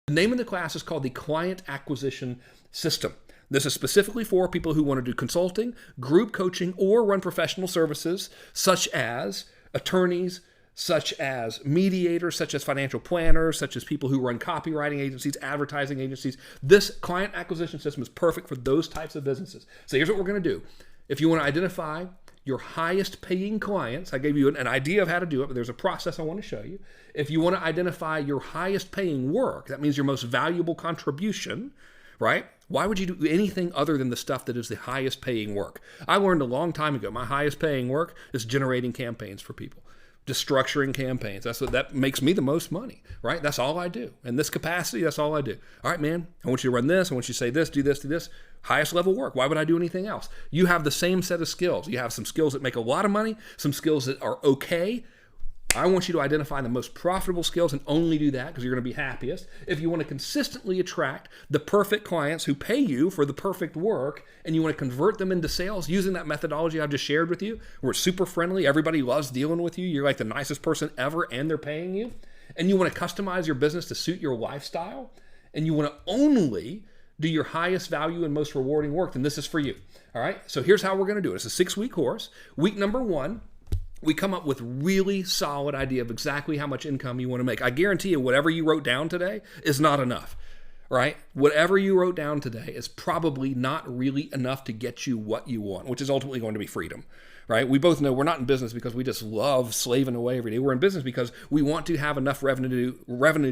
The name of the class is called the Client Acquisition System. This is specifically for people who want to do consulting, group coaching, or run professional services such as attorneys, such as mediators, such as financial planners, such as people who run copywriting agencies, advertising agencies. This client acquisition system is perfect for those types of businesses. So here's what we're going to do. If you want to identify your highest paying clients, I gave you an idea of how to do it, but there's a process I want to show you. If you want to identify your highest paying work, that means your most valuable contribution, right? Why would you do anything other than the stuff that is the highest paying work? I learned a long time ago, my highest paying work is generating campaigns for people. Just structuring campaigns. That makes me the most money, right? That's all I do. In this capacity, that's all I do. All right, man, I want you to run this. I want you to say this, do this, do this. Highest level work. Why would I do anything else? You have the same set of skills. You have some skills that make a lot of money, some skills that are okay. I want you to identify the most profitable skills and only do that because you're going to be happiest. If you want to consistently attract the perfect clients who pay you for the perfect work and you want to convert them into sales using that methodology I just shared with you, where it's super friendly, everybody loves dealing with you, you're like the nicest person ever and they're paying you, and you want to customize your business to suit your lifestyle, and you want to only do your highest value and most rewarding work, then this is for you. All right? So here's how we're going to do it. It's a 6-week course. Week number 1, we come up with really solid idea of exactly how much income you want to make. I guarantee you whatever you wrote down today is not enough, right? Whatever you wrote down today is probably not really enough to get you what you want, which is ultimately going to be freedom, right? We both know we're not in business because we just love slaving away every day. We're in business because we want to have enough revenue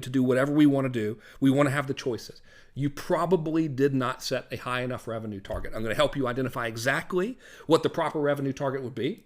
to do whatever we want to do. We want to have the choices. You probably did not set a high enough revenue target. I'm going to help you identify exactly what the proper revenue target would be.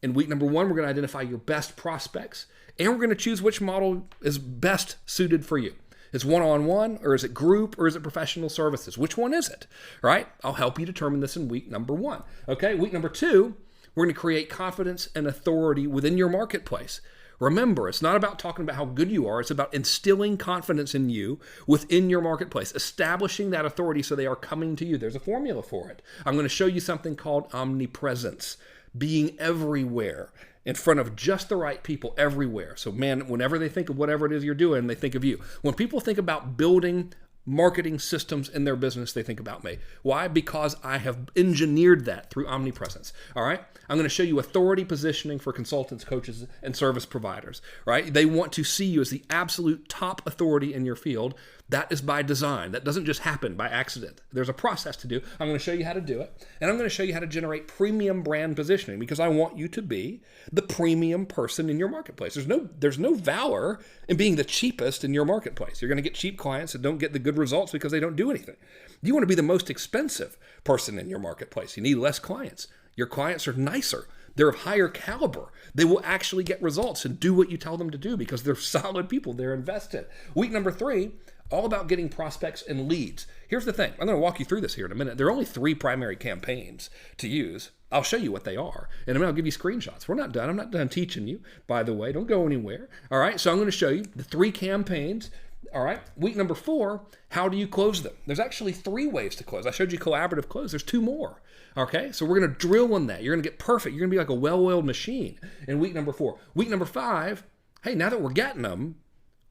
In week number 1, we're going to identify your best prospects, and we're going to choose which model is best suited for you. Is one-on-one, or is it group, or is it professional services? Which one is it, right? I'll help you determine this in week number 1. Okay, week number 2, we're going to create confidence and authority within your marketplace. Remember, it's not about talking about how good you are. It's about instilling confidence in you within your marketplace, establishing that authority so they are coming to you. There's a formula for it. I'm going to show you something called omnipresence. Being everywhere in front of just the right people everywhere. So man, whenever they think of whatever it is you're doing, they think of you. When people think about building marketing systems in their business, they think about me. Why? Because I have engineered that through omnipresence. All right? I'm going to show you authority positioning for consultants, coaches, and service providers. Right? They want to see you as the absolute top authority in your field. That is by design. That doesn't just happen by accident. There's a process to do. I'm going to show you how to do it. And I'm going to show you how to generate premium brand positioning because I want you to be the premium person in your marketplace. There's no valor in being the cheapest in your marketplace. You're going to get cheap clients that don't get the good results because they don't do anything. You want to be the most expensive person in your marketplace. You need less clients. Your clients are nicer. They're of higher caliber. They will actually get results and do what you tell them to do because they're solid people. They're invested. Week number 3, all about getting prospects and leads. Here's the thing. I'm going to walk you through this here in a minute. There are only 3 primary campaigns to use. I'll show you what they are. And I'll give you screenshots. We're not done. I'm not done teaching you, by the way. Don't go anywhere. All right. So I'm going to show you the 3 campaigns. All right. Week number 4, how do you close them? There's actually 3 ways to close. I showed you collaborative close. There's 2 more. Okay. So we're going to drill on that. You're going to get perfect. You're going to be like a well-oiled machine in week number 4. Week number 5, hey, now that we're getting them,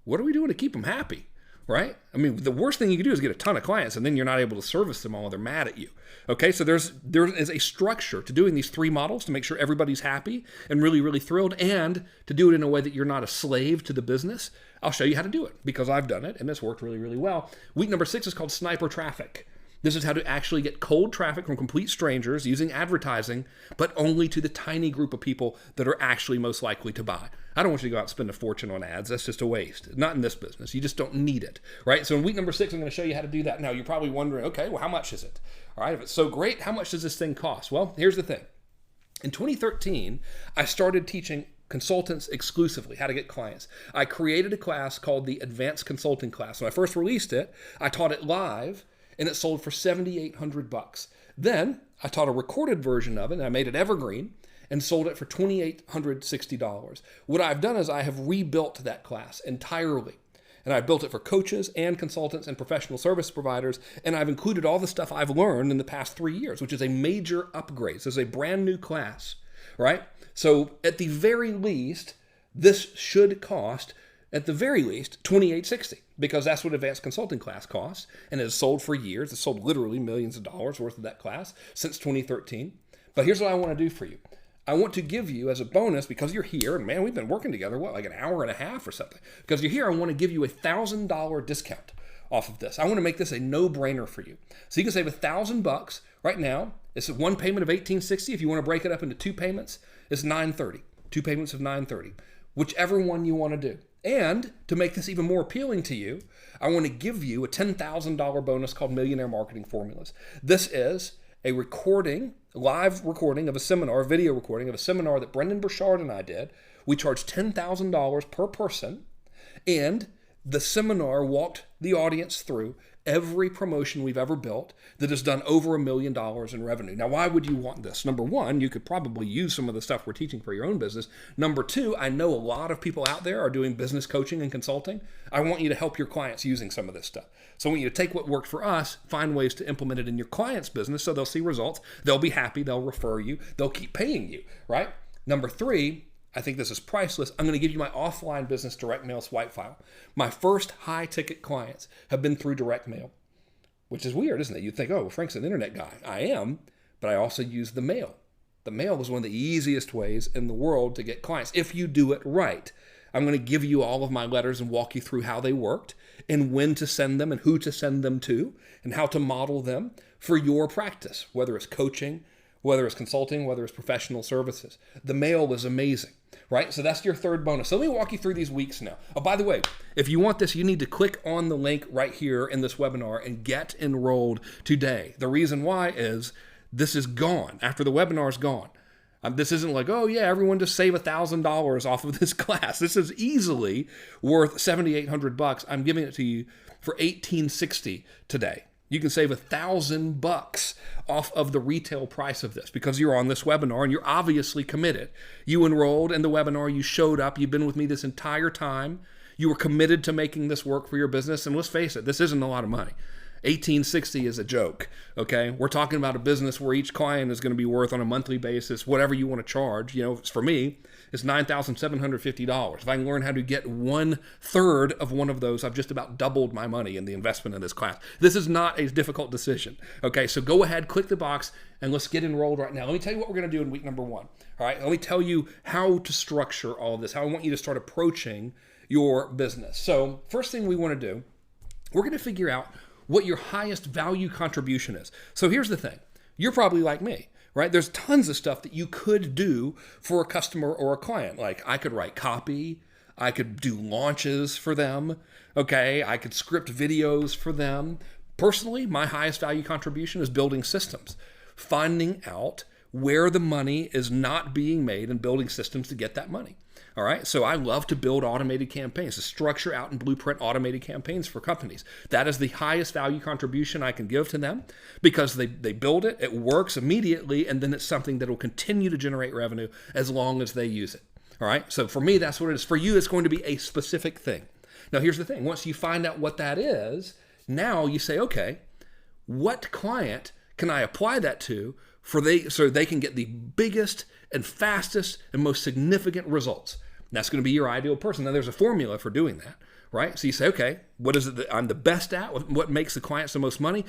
what are we doing to keep them happy? Right? I mean, the worst thing you can do is get a ton of clients and then you're not able to service them all. They're mad at you. Okay, so there is a structure to doing these 3 models to make sure everybody's happy and really, really thrilled, and to do it in a way that you're not a slave to the business. I'll show you how to do it because I've done it and it's worked really, really well. Week number 6 is called sniper traffic. This is how to actually get cold traffic from complete strangers using advertising, but only to the tiny group of people that are actually most likely to buy. I don't want you to go out and spend a fortune on ads. That's just a waste. Not in this business. You just don't need it, right? So in week number 6, I'm going to show you how to do that. Now, you're probably wondering, okay, well, how much is it? All right, if it's so great, how much does this thing cost? Well, here's the thing. In 2013, I started teaching consultants exclusively how to get clients. I created a class called the Advanced Consulting Class. When I first released it, I taught it live, and it sold for $7,800. Then I taught a recorded version of it, and I made it evergreen and sold it for $2,860. What I've done is I have rebuilt that class entirely. And I've built it for coaches and consultants and professional service providers, and I've included all the stuff I've learned in the past 3 years, which is a major upgrade. So it's a brand new class, right? So at the very least, this should cost, at the very least, $2,860. because that's what advanced consulting class costs, and it has sold for years. It's sold literally millions of dollars worth of that class since 2013. But here's what I want to do for you. I want to give you as a bonus, because you're here, and man, we've been working together, like an hour and a half or something. Because you're here, I want to give you a $1,000 discount off of this. I want to make this a no-brainer for you. So you can save $1,000 right now. It's one payment of $1,860. If you want to break it up into two payments, it's $930. Two payments of $930. Whichever one you want to do. And to make this even more appealing to you, I want to give you a $10,000 bonus called Millionaire Marketing Formulas. This is a live recording of a seminar, video recording of a seminar that Brendan Burchard and I did. We charged $10,000 per person, and the seminar walked the audience through every promotion we've ever built that has done over $1 million in revenue. Now, why would you want this? Number one, you could probably use some of the stuff we're teaching for your own business. Number two, I know a lot of people out there are doing business coaching and consulting. I want you to help your clients using some of this stuff. So I want you to take what worked for us, find ways to implement it in your client's business so they'll see results. They'll be happy. They'll refer you. They'll keep paying you, right? Number three, I think this is priceless. I'm going to give you my offline business direct mail swipe file. My first high ticket clients have been through direct mail, which is weird, isn't it? You'd think, oh, well, Frank's an internet guy. I am, but I also use the mail. The mail is one of the easiest ways in the world to get clients if you do it right. I'm going to give you all of my letters and walk you through how they worked and when to send them and who to send them to and how to model them for your practice, whether it's coaching, whether it's consulting, whether it's professional services. The mail is amazing, right? So that's your third bonus. So let me walk you through these weeks now. Oh, by the way, if you want this, you need to click on the link right here in this webinar and get enrolled today. The reason why is this is gone after the webinar is gone. This isn't like, oh yeah, everyone just save $1,000 off of this class. This is easily worth $7,800. I'm giving it to you for $1,860 today. You can save $1,000 off of the retail price of this because you're on this webinar and you're obviously committed. You enrolled in the webinar, you showed up, you've been with me this entire time. You were committed to making this work for your business. And let's face it, this isn't a lot of money. $1,860 is a joke, okay? We're talking about a business where each client is going to be worth on a monthly basis, whatever you want to charge. You know, for me, it's $9,750. If I can learn how to get 1/3 of one of those, I've just about doubled my money in the investment in this class. This is not a difficult decision, okay? So go ahead, click the box, and let's get enrolled right now. Let me tell you what we're going to do in week number 1, all right? Let me tell you how to structure all of this, how I want you to start approaching your business. So first thing we want to do, we're going to figure out what your highest value contribution is. So here's the thing. You're probably like me, right? There's tons of stuff that you could do for a customer or a client. Like I could write copy, I could do launches for them, okay? I could script videos for them. Personally, my highest value contribution is building systems, finding out where the money is not being made and building systems to get that money. All right, so I love to build automated campaigns, to structure out and blueprint automated campaigns for companies. That is the highest value contribution I can give to them because they build it, it works immediately, and then it's something that will continue to generate revenue as long as they use it. All right, so for me, that's what it is. For you, it's going to be a specific thing. Now, here's the thing. Once you find out what that is, now you say, okay, what client can I apply that to so they can get the biggest and fastest and most significant results? That's going to be your ideal person. Now, there's a formula for doing that, right? So you say, okay, what is it that I'm the best at? What makes the clients the most money?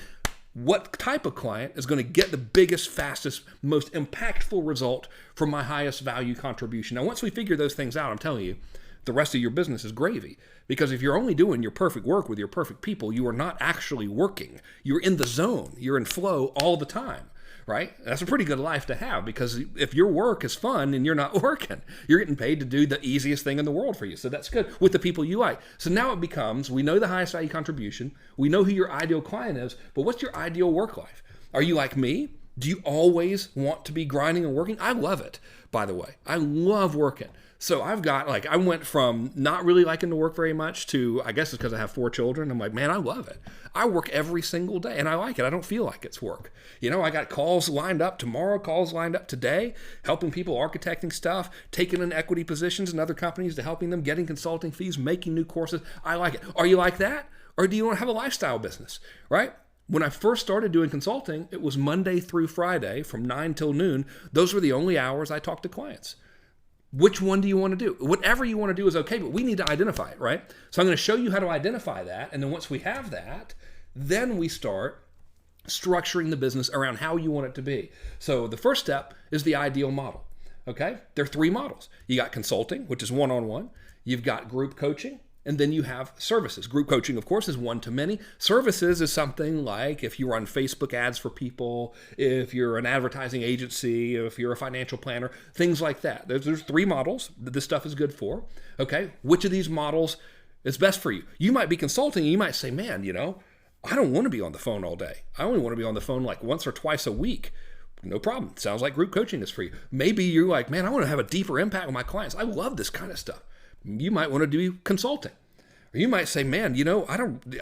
What type of client is going to get the biggest, fastest, most impactful result from my highest value contribution? Now, once we figure those things out, I'm telling you, the rest of your business is gravy. Because if you're only doing your perfect work with your perfect people, you are not actually working. You're in the zone. You're in flow all the time. Right? That's a pretty good life to have because if your work is fun and you're not working, you're getting paid to do the easiest thing in the world for you. So that's good with the people you like. So now it becomes, we know the highest value contribution. We know who your ideal client is, but what's your ideal work life? Are you like me? Do you always want to be grinding and working? I love it, by the way. I love working. So I've got I went from not really liking to work very much to, I guess it's because I have 4 children. I'm like, man, I love it. I work every single day and I like it. I don't feel like it's work. You know, I got calls lined up tomorrow, calls lined up today, helping people architecting stuff, taking in equity positions in other companies to helping them, getting consulting fees, making new courses. I like it. Are you like that? Or do you want to have a lifestyle business, right? When I first started doing consulting, it was Monday through Friday from 9 till noon. Those were the only hours I talked to clients. Which one do you want to do? Whatever you want to do is okay, but we need to identify it, right? So I'm going to show you how to identify that. And then once we have that, then we start structuring the business around how you want it to be. So the first step is the ideal model. Okay? There are 3 models. You got consulting, which is one-on-one. You've got group coaching, and then you have services. Group coaching, of course, is one-to-many. Services is something like if you run Facebook ads for people, if you're an advertising agency, if you're a financial planner, things like that. There's 3 models that this stuff is good for. Okay? Which of these models is best for you? You might be consulting, and you might say, man, I don't want to be on the phone all day. I only want to be on the phone like once or twice a week. No problem. Sounds like group coaching is for you. Maybe you're like, man, I want to have a deeper impact on my clients. I love this kind of stuff. You might want to do consulting. Or you might say, man,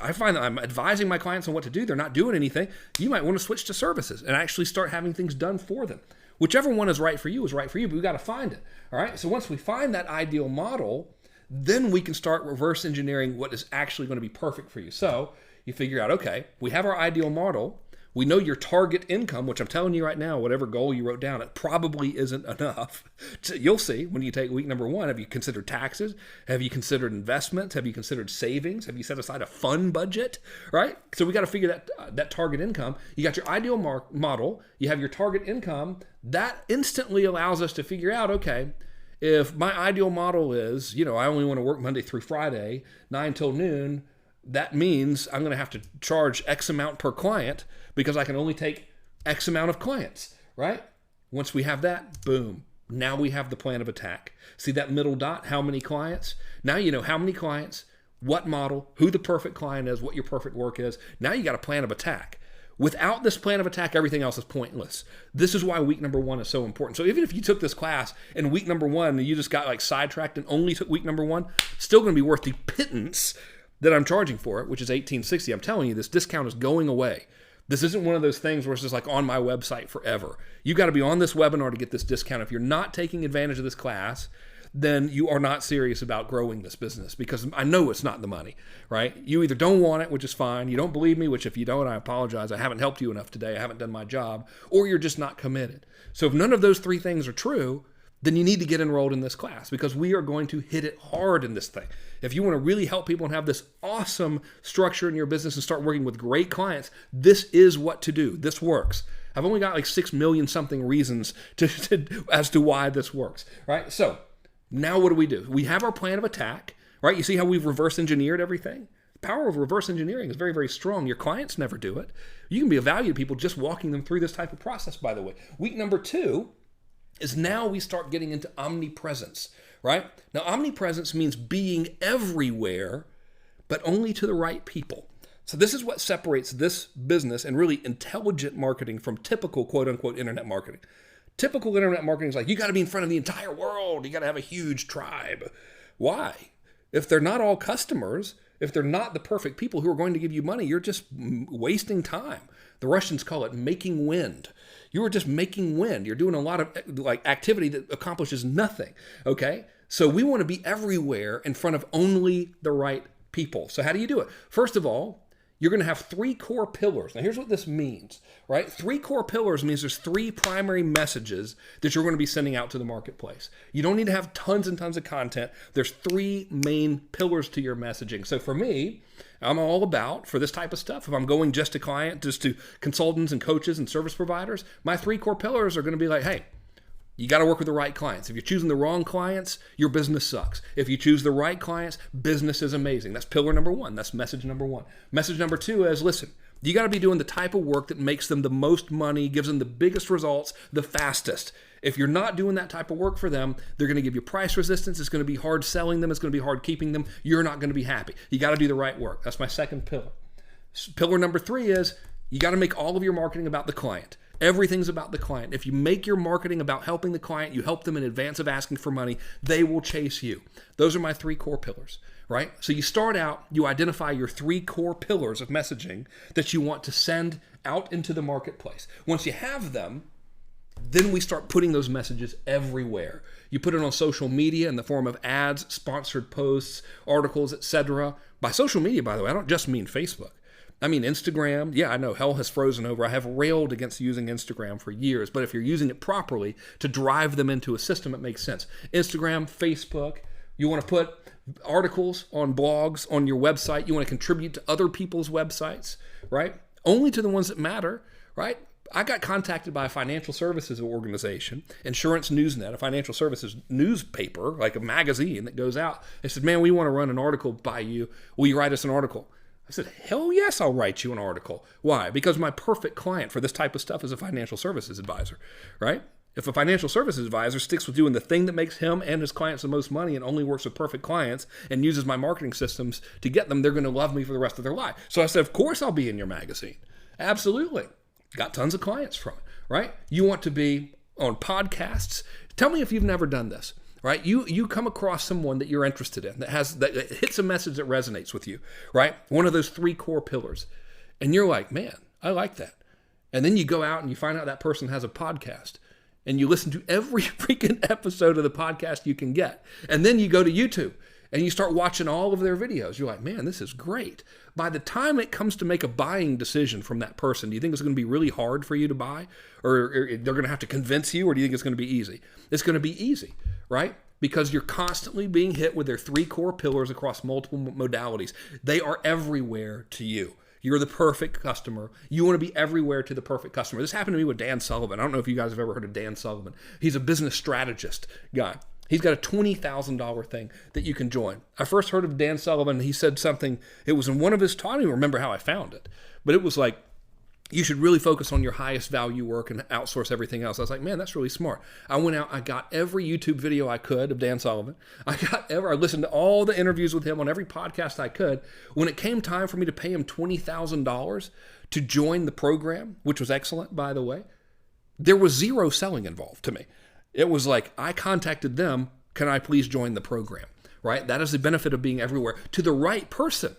I find that I'm advising my clients on what to do. They're not doing anything. You might want to switch to services and actually start having things done for them. Whichever one is right for you, but we've got to find it. All right. So once we find that ideal model, then we can start reverse engineering what is actually going to be perfect for you. So you figure out, okay, we have our ideal model. We know your target income, which I'm telling you right now, whatever goal you wrote down, it probably isn't enough. You'll see when you take week number 1. Have you considered taxes? Have you considered investments? Have you considered savings? Have you set aside a fund budget? Right? So we got to figure that target income. You got your ideal model. You have your target income. That instantly allows us to figure out, okay, if my ideal model is, I only want to work Monday through Friday, 9 till noon, that means I'm going to have to charge X amount per client because I can only take X amount of clients, right? Once we have that, boom. Now we have the plan of attack. See that middle dot, how many clients? Now you know how many clients, what model, who the perfect client is, what your perfect work is. Now you got a plan of attack. Without this plan of attack, everything else is pointless. This is why week number 1 is so important. So even if you took this class and week number 1 and you just got sidetracked and only took week number 1, still going to be worth the pittance that I'm charging for it, which is $18.60. I'm telling you, this discount is going away. This isn't one of those things where it's just on my website forever. You got to be on this webinar to get this discount. If you're not taking advantage of this class, then you are not serious about growing this business, because I know it's not the money, right? You either don't want it, which is fine. You don't believe me, which if you don't, I apologize. I haven't helped you enough today. I haven't done my job. Or you're just not committed. So if none of those 3 things are true, then you need to get enrolled in this class, because we are going to hit it hard in this thing. If you want to really help people and have this awesome structure in your business and start working with great clients, this is what to do. This works. I've only got 6 million something reasons as to why this works, right? So now what do? We have our plan of attack, right? You see how we've reverse engineered everything? The power of reverse engineering is very, very strong. Your clients never do it. You can be of value to people just walking them through this type of process, by the way. Week number 2 is now we start getting into omnipresence, right? Now, omnipresence means being everywhere, but only to the right people. So this is what separates this business and really intelligent marketing from typical quote-unquote internet marketing. Typical internet marketing is you got to be in front of the entire world. You got to have a huge tribe. Why? If they're not all customers, if they're not the perfect people who are going to give you money, you're just wasting time. The Russians call it making wind. You are just making wind. You're doing a lot of activity that accomplishes nothing, okay? So we want to be everywhere in front of only the right people. So how do you do it? First of all, you're going to have 3 core pillars. Now here's what this means, right? 3 core pillars means there's 3 primary messages that you're going to be sending out to the marketplace. You don't need to have tons and tons of content. There's 3 main pillars to your messaging. So for me, I'm all about, for this type of stuff, if I'm going just to consultants and coaches and service providers, my 3 core pillars are going to be hey, you got to work with the right clients. If you're choosing the wrong clients, your business sucks. If you choose the right clients, business is amazing. That's pillar number 1. That's message number 1. Message number 2 is, listen, you got to be doing the type of work that makes them the most money, gives them the biggest results, the fastest. If you're not doing that type of work for them, they're going to give you price resistance. It's going to be hard selling them. It's going to be hard keeping them. You're not going to be happy. You got to do the right work. That's my second pillar. Pillar number 3 is you got to make all of your marketing about the client. Everything's about the client. If you make your marketing about helping the client, you help them in advance of asking for money, they will chase you. Those are my 3 core pillars, right? So you start out, you identify your 3 core pillars of messaging that you want to send out into the marketplace. Once you have them, then we start putting those messages everywhere. You put it on social media in the form of ads, sponsored posts, articles, etc. By social media, by the way, I don't just mean Facebook. I mean, Instagram, yeah, I know hell has frozen over. I have railed against using Instagram for years, but if you're using it properly to drive them into a system, it makes sense. Instagram, Facebook, you want to put articles on blogs on your website. You want to contribute to other people's websites, right? Only to the ones that matter, right? I got contacted by a financial services organization, Insurance Newsnet, a financial services newspaper, like a magazine that goes out. They said, man, we want to run an article by you. Will you write us an article? I said, hell yes, I'll write you an article. Why? Because my perfect client for this type of stuff is a financial services advisor, right? If a financial services advisor sticks with doing the thing that makes him and his clients the most money and only works with perfect clients and uses my marketing systems to get them, they're going to love me for the rest of their life. So I said, of course I'll be in your magazine. Absolutely. Got tons of clients from it, right? You want to be on podcasts. Tell me if you've never done this. Right? You come across someone that you're interested in that hits a message that resonates with you, right? One of those 3 core pillars. And you're like, man, I like that. And then you go out and you find out that person has a podcast and you listen to every freaking episode of the podcast you can get. And then you go to YouTube and you start watching all of their videos. You're like, man, this is great. By the time it comes to make a buying decision from that person, do you think it's going to be really hard for you to buy? Or they're going to have to convince you? Or do you think it's going to be easy? It's going to be easy, right? Because you're constantly being hit with their 3 core pillars across multiple modalities. They are everywhere to you. You're the perfect customer. You want to be everywhere to the perfect customer. This happened to me with Dan Sullivan. I don't know if you guys have ever heard of Dan Sullivan. He's a business strategist guy. He's got a $20,000 thing that you can join. I first heard of Dan Sullivan. He said something. It was in one of his talks. I don't even remember how I found it. But it was like, you should really focus on your highest value work and outsource everything else. I was like, man, that's really smart. I went out, I got every YouTube video I could of Dan Sullivan. I listened to all the interviews with him on every podcast I could. When it came time for me to pay him $20,000 to join the program, which was excellent, by the way, there was zero selling involved to me. It was like, I contacted them, can I please join the program, right? That is the benefit of being everywhere to the right person.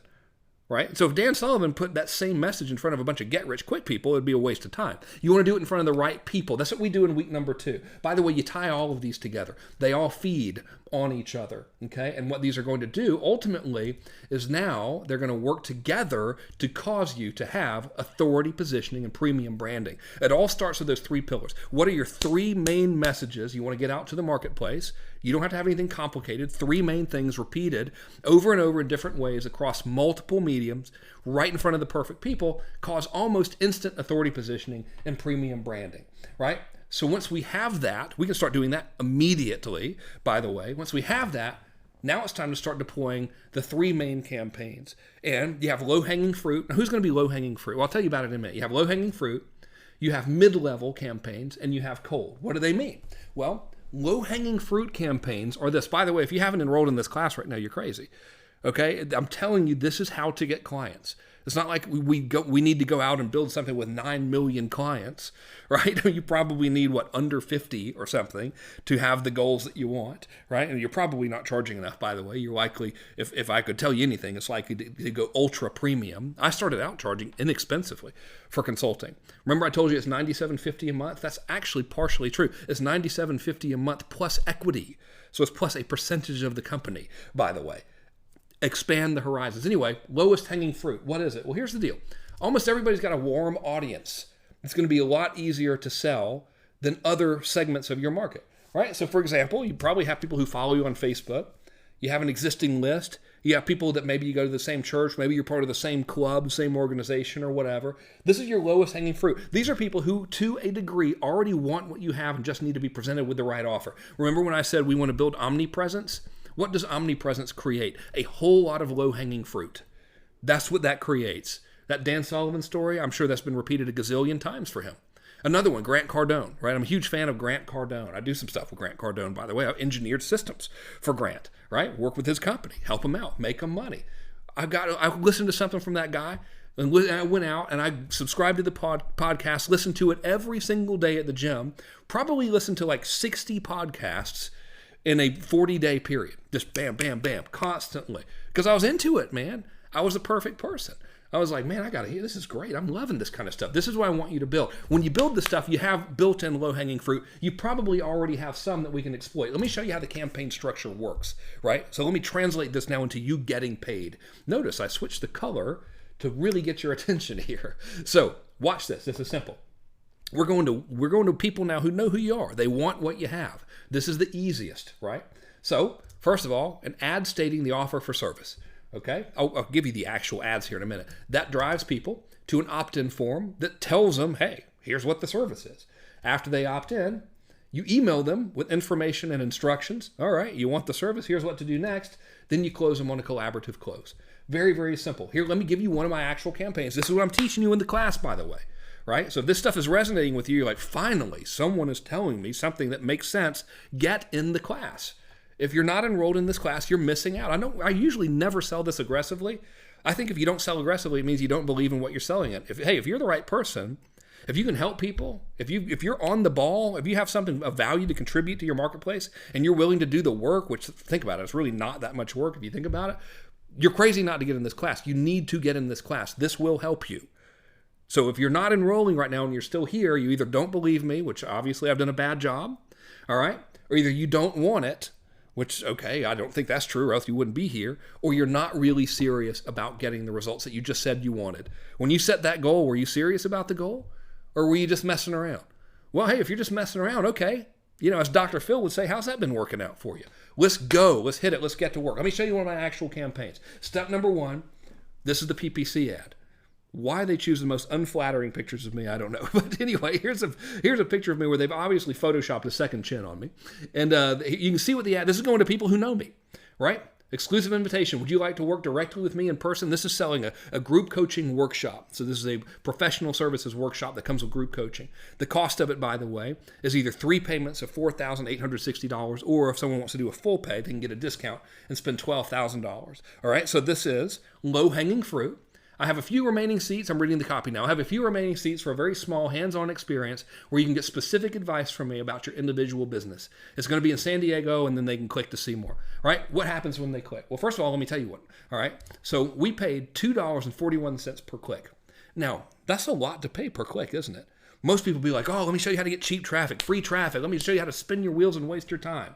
Right? So if Dan Sullivan put that same message in front of a bunch of get-rich-quick people, it'd be a waste of time. You want to do it in front of the right people. That's what we do in week number 2. By the way, you tie all of these together. They all feed on each other, okay? And what these are going to do, ultimately, is now they're going to work together to cause you to have authority, positioning, and premium branding. It all starts with those 3 pillars. What are your 3 main messages you want to get out to the marketplace? You don't have to have anything complicated. 3 main things repeated over and over in different ways across multiple mediums, right in front of the perfect people, cause almost instant authority positioning and premium branding, right? So once we have that, we can start doing that immediately, by the way. Once we have that, now it's time to start deploying the 3 main campaigns. And you have low-hanging fruit. Now, who's going to be low-hanging fruit? Well, I'll tell you about it in a minute. You have low-hanging fruit, you have mid-level campaigns, and you have cold. What do they mean? Well, low-hanging fruit campaigns are this. By the way, if you haven't enrolled in this class right now, you're crazy. Okay? I'm telling you, this is how to get clients. It's not like we need to go out and build something with 9 million clients, right? You probably need, under 50 or something to have the goals that you want, right? And you're probably not charging enough, by the way. You're likely, if I could tell you anything, it's likely to go ultra premium. I started out charging inexpensively for consulting. Remember I told you it's $97.50 a month? That's actually partially true. It's $97.50 a month plus equity. So it's plus a percentage of the company, by the way. Expand the horizons. Anyway, lowest hanging fruit. What is it? Well, here's the deal. Almost everybody's got a warm audience. It's going to be a lot easier to sell than other segments of your market, right? So for example, you probably have people who follow you on Facebook. You have an existing list. You have people that maybe you go to the same church. Maybe you're part of the same club, same organization or whatever. This is your lowest hanging fruit. These are people who, to a degree, already want what you have and just need to be presented with the right offer. Remember when I said we want to build omnipresence? What does omnipresence create? A whole lot of low-hanging fruit. That's what that creates. That Dan Sullivan story, I'm sure that's been repeated a gazillion times for him. Another one, Grant Cardone, right? I'm a huge fan of Grant Cardone. I do some stuff with Grant Cardone, by the way. I've engineered systems for Grant, right? Work with his company, help him out, make him money. I listened to something from that guy, and I went out and I subscribed to the podcast, listened to it every single day at the gym, probably listened to like 60 podcasts in a 40-day period. Just bam, bam, bam, constantly. Because I was into it, man. I was the perfect person. I was like, man, I got to hear this. Is great. I'm loving this kind of stuff. This is what I want you to build. When you build the stuff, you have built-in low-hanging fruit. You probably already have some that we can exploit. Let me show you how the campaign structure works, right? So let me translate this now into you getting paid. Notice I switched the color to really get your attention here. So watch this. This is simple. We're going to people now who know who you are. They want what you have. This is the easiest, right? So first of all, an ad stating the offer for service. Okay, I'll give you the actual ads here in a minute. That drives people to an opt-in form that tells them, hey, here's what the service is. After they opt in, you email them with information and instructions. All right, you want the service, here's what to do next. Then you close them on a collaborative close. Very, very simple. Here, let me give you one of my actual campaigns. This is what I'm teaching you in the class, by the way. Right? So if this stuff is resonating with you, you're like, finally, someone is telling me something that makes sense. Get in the class. If you're not enrolled in this class, you're missing out. I usually never sell this aggressively. I think if you don't sell aggressively, it means you don't believe in what you're selling it. If you're the right person, if you can help people, if you're on the ball, if you have something of value to contribute to your marketplace, and you're willing to do the work, which, think about it, it's really not that much work if you think about it, you're crazy not to get in this class. You need to get in this class. This will help you. So if you're not enrolling right now and you're still here, you either don't believe me, which obviously I've done a bad job, all right? Or either you don't want it, which, okay, I don't think that's true, or else you wouldn't be here, or you're not really serious about getting the results that you just said you wanted. When you set that goal, were you serious about the goal, or were you just messing around? Well, hey, if you're just messing around, okay. You know, as Dr. Phil would say, how's that been working out for you? Let's go. Let's hit it. Let's get to work. Let me show you one of my actual campaigns. Step number 1, this is the PPC ad. Why they choose the most unflattering pictures of me, I don't know. But anyway, here's a picture of me where they've obviously photoshopped a second chin on me. And you can see what the ad, this is going to people who know me, right? Exclusive invitation. Would you like to work directly with me in person? This is selling a group coaching workshop. So this is a professional services workshop that comes with group coaching. The cost of it, by the way, is either 3 payments of $4,860, or if someone wants to do a full pay, they can get a discount and spend $12,000. All right, so this is low-hanging fruit. I have a few remaining seats. I'm reading the copy now. I have a few remaining seats for a very small hands-on experience where you can get specific advice from me about your individual business. It's going to be in San Diego, and then they can click to see more. All right, what happens when they click? Well, first of all, let me tell you what. All right, so we paid $2.41 per click. Now, that's a lot to pay per click, isn't it? Most people be like, oh, let me show you how to get cheap traffic, free traffic. Let me show you how to spin your wheels and waste your time.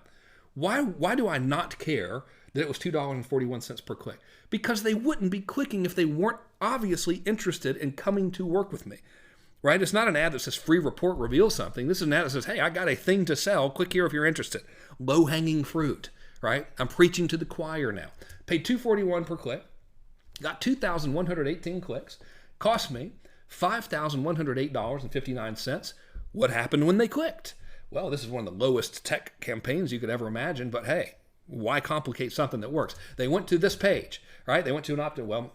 Why do I not care that it was $2.41 per click? Because they wouldn't be clicking if they weren't obviously interested in coming to work with me, right? It's not an ad that says free report reveals something. This is an ad that says, hey, I got a thing to sell. Click here if you're interested. Low-hanging fruit, right? I'm preaching to the choir now. Paid $2.41 per click. Got 2,118 clicks. Cost me $5,108.59. What happened when they clicked? Well, this is one of the lowest tech campaigns you could ever imagine, but hey, why complicate something that works? They went to this page, right? They went to an opt-in. Well,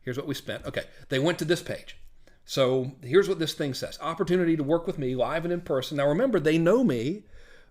here's what we spent. Okay, they went to this page. So here's what this thing says. Opportunity to work with me live and in person. Now remember, they know me.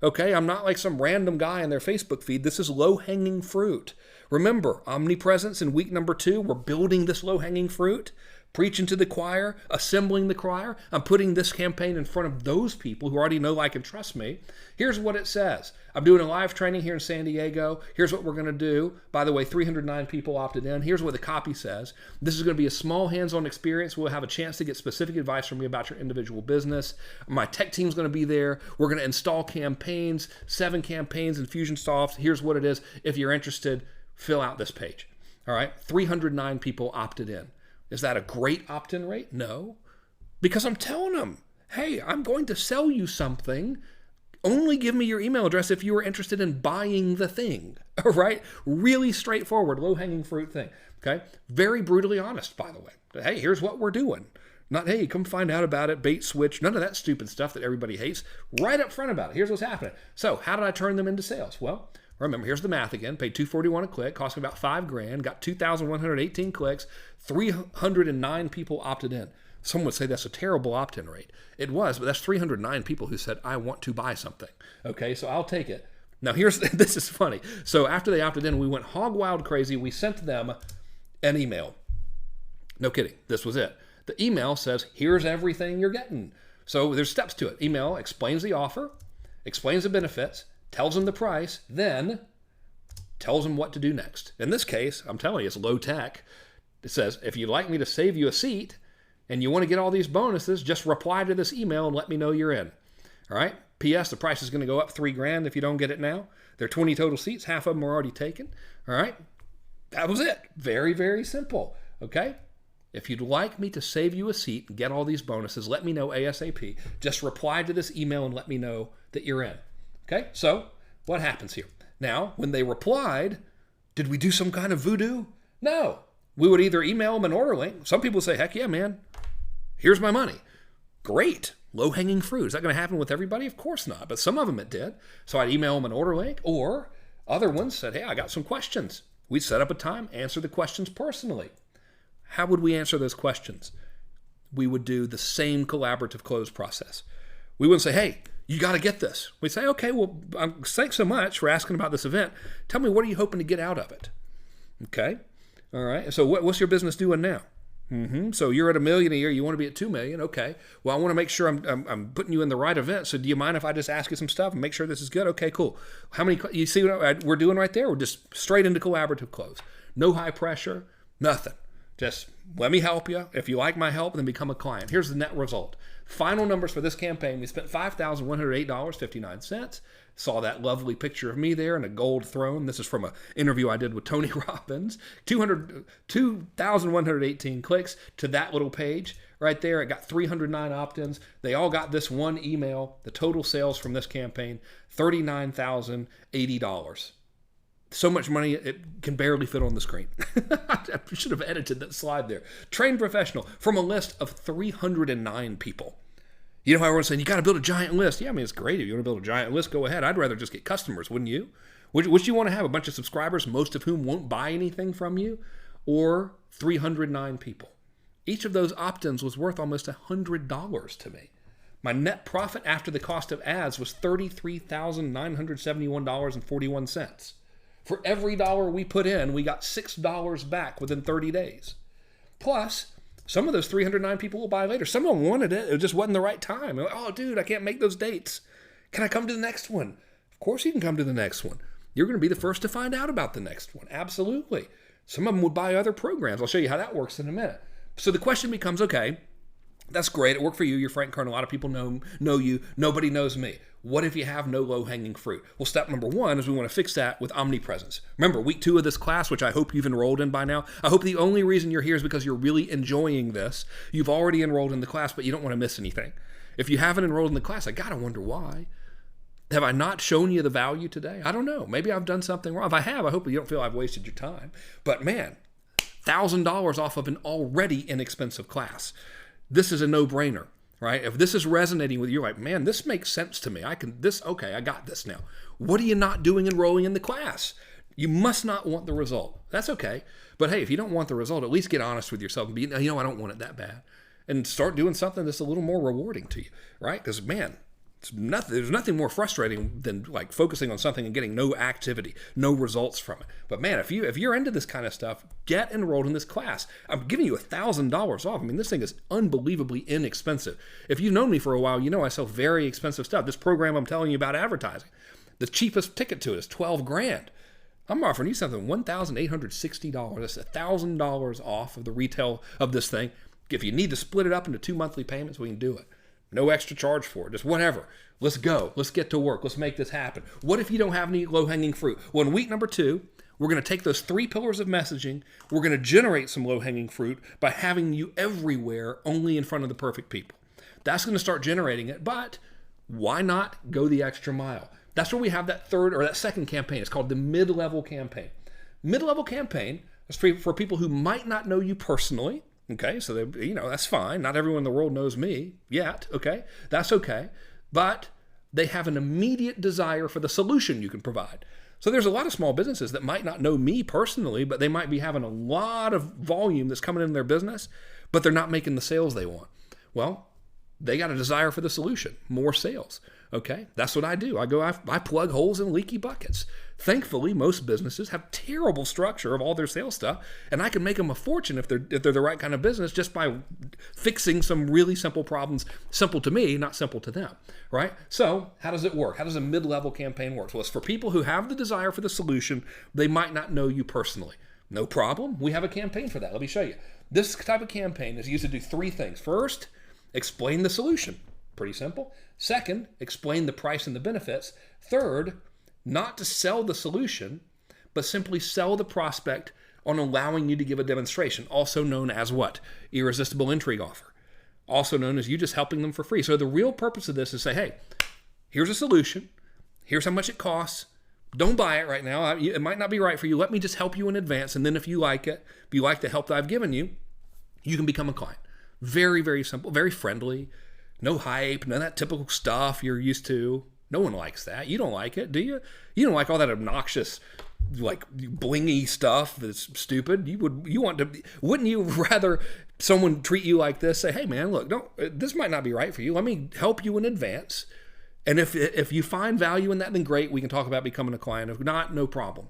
Okay, I'm not like some random guy in their Facebook feed. This is low-hanging fruit. Remember, omnipresence in week number 2. We're building this low-hanging fruit. Preaching to the choir, assembling the choir. I'm putting this campaign in front of those people who already know, like, and trust me. Here's what it says. I'm doing a live training here in San Diego. Here's what we're going to do. By the way, 309 people opted in. Here's what the copy says. This is going to be a small hands-on experience. We'll have a chance to get specific advice from me about your individual business. My tech team's going to be there. We're going to install campaigns, 7 campaigns in Fusionsoft. Here's what it is. If you're interested, fill out this page. All right, 309 people opted in. Is that a great opt-in rate? No. Because I'm telling them, hey, I'm going to sell you something. Only give me your email address if you are interested in buying the thing. All right? Really straightforward, low-hanging fruit thing. Okay? Very brutally honest, by the way. Hey, here's what we're doing. Not, hey, come find out about it, bait switch. None of that stupid stuff that everybody hates. Right up front about it. Here's what's happening. So how did I turn them into sales? Well, remember, here's the math again. Paid $2.41 a click, cost me about $5,000, got 2,118 clicks, 309 people opted in. Some would say that's a terrible opt-in rate. It was, but that's 309 people who said, I want to buy something. Okay, so I'll take it. Now this is funny. So after they opted in, we went hog wild crazy. We sent them an email. No kidding, this was it. The email says, here's everything you're getting. So there's steps to it. Email explains the offer, explains the benefits, tells them the price, then tells them what to do next. In this case, I'm telling you, it's low tech. It says, if you'd like me to save you a seat and you want to get all these bonuses, just reply to this email and let me know you're in. All right? P.S. The price is going to go up $3,000 if you don't get it now. There are 20 total seats. Half of them are already taken. All right? That was it. Very, very simple. Okay? If you'd like me to save you a seat and get all these bonuses, let me know ASAP. Just reply to this email and let me know that you're in. Okay, so what happens here? Now, when they replied, did we do some kind of voodoo? No. We would either email them an order link. Some people say, heck yeah, man, here's my money. Great. Low-hanging fruit. Is that going to happen with everybody? Of course not, but some of them it did. So I'd email them an order link, or other ones said, hey, I got some questions. We'd set up a time, answer the questions personally. How would we answer those questions? We would do the same collaborative close process. We wouldn't say, hey, you got to get this. We'd say, okay, well, thanks so much for asking about this event. Tell me, what are you hoping to get out of it? Okay. All right. So what's your business doing now? So you're at $1 million a year. You want to be at $2 million. Okay. Well, I want to make sure I'm putting you in the right event. So do you mind if I just ask you some stuff and make sure this is good? Okay, cool. How many? You see what we're doing right there? We're just straight into collaborative close. No high pressure. Nothing. Just let me help you. If you like my help, then become a client. Here's the net result. Final numbers for this campaign. We spent $5,108.59. Saw that lovely picture of me there in a gold throne. This is from an interview I did with Tony Robbins. 2,118 clicks to that little page right there. It got 309 opt-ins. They all got this one email. The total sales from this campaign, $39,080. So much money, it can barely fit on the screen. I should have edited that slide there. Trained professional from a list of 309 people. You know how everyone's saying, you got to build a giant list. Yeah, I mean, it's great. If you want to build a giant list, go ahead. I'd rather just get customers, wouldn't you? Would you want to have a bunch of subscribers, most of whom won't buy anything from you, or 309 people? Each of those opt-ins was worth almost $100 to me. My net profit after the cost of ads was $33,971.41. For every dollar we put in, we got $6 back within 30 days. Plus, some of those 309 people will buy later. Some of them wanted it. It just wasn't the right time. Like, oh, dude, I can't make those dates. Can I come to the next one? Of course you can come to the next one. You're going to be the first to find out about the next one. Absolutely. Some of them would buy other programs. I'll show you how that works in a minute. So the question becomes, okay, that's great. It worked for you. You're Frank Kern. A lot of people know you. Nobody knows me. What if you have no low-hanging fruit? Well, step number one is we want to fix that with omnipresence. Remember, week 2 of this class, which I hope you've enrolled in by now. I hope the only reason you're here is because you're really enjoying this. You've already enrolled in the class, but you don't want to miss anything. If you haven't enrolled in the class, I got to wonder why. Have I not shown you the value today? I don't know. Maybe I've done something wrong. If I have, I hope you don't feel I've wasted your time. But man, $1,000 off of an already inexpensive class. This is a no-brainer. Right? If this is resonating with you, you're like, man, this makes sense to me. Okay, I got this now. What are you not doing enrolling in the class? You must not want the result. That's okay. But hey, if you don't want the result, at least get honest with yourself and be, I don't want it that bad. And start doing something that's a little more rewarding to you, right? Because man, there's nothing more frustrating than like focusing on something and getting no activity, no results from it. But man, if you're into this kind of stuff, get enrolled in this class. I'm giving you $1,000 off. I mean, this thing is unbelievably inexpensive. If you've known me for a while, you know I sell very expensive stuff. This program I'm telling you about advertising, the cheapest ticket to it is $12,000. I'm offering you something $1,860. That's $1,000 off of the retail of this thing. If you need to split it up into 2 monthly payments, we can do it. No extra charge for it. Just whatever. Let's go. Let's get to work. Let's make this happen. What if you don't have any low-hanging fruit? Well, in week number 2, we're going to take those 3 pillars of messaging. We're going to generate some low-hanging fruit by having you everywhere, only in front of the perfect people. That's going to start generating it, but why not go the extra mile? That's where we have that second campaign. It's called the mid-level campaign. Mid-level campaign is for people who might not know you personally. Okay, so that's fine. Not everyone in the world knows me yet, okay? That's okay. But they have an immediate desire for the solution you can provide. So there's a lot of small businesses that might not know me personally, but they might be having a lot of volume that's coming in their business, but they're not making the sales they want. Well, they got a desire for the solution, more sales. Okay, that's what I do. I plug holes in leaky buckets. Thankfully, most businesses have terrible structure of all their sales stuff, and I can make them a fortune if they're the right kind of business just by fixing some really simple problems, simple to me, not simple to them, right? So how does it work? How does a mid-level campaign work? Well, it's for people who have the desire for the solution. They might not know you personally. No problem. We have a campaign for that. Let me show you. This type of campaign is used to do 3 things. First, explain the solution. Pretty simple. Second, explain the price and the benefits. Third, not to sell the solution, but simply sell the prospect on allowing you to give a demonstration, also known as what? Irresistible intrigue offer. Also known as you just helping them for free. So the real purpose of this is say, hey, here's a solution. Here's how much it costs. Don't buy it right now. It might not be right for you. Let me just help you in advance. And then if you like it, if you like the help that I've given you, you can become a client. Very, very simple, very friendly. No hype, none of that typical stuff you're used to. No one likes that. You don't like it, do you? You don't like all that obnoxious, like blingy stuff that's stupid. Wouldn't you rather someone treat you like this? Say, hey man, look, this might not be right for you. Let me help you in advance. And if you find value in that, then great. We can talk about becoming a client. If not, no problem.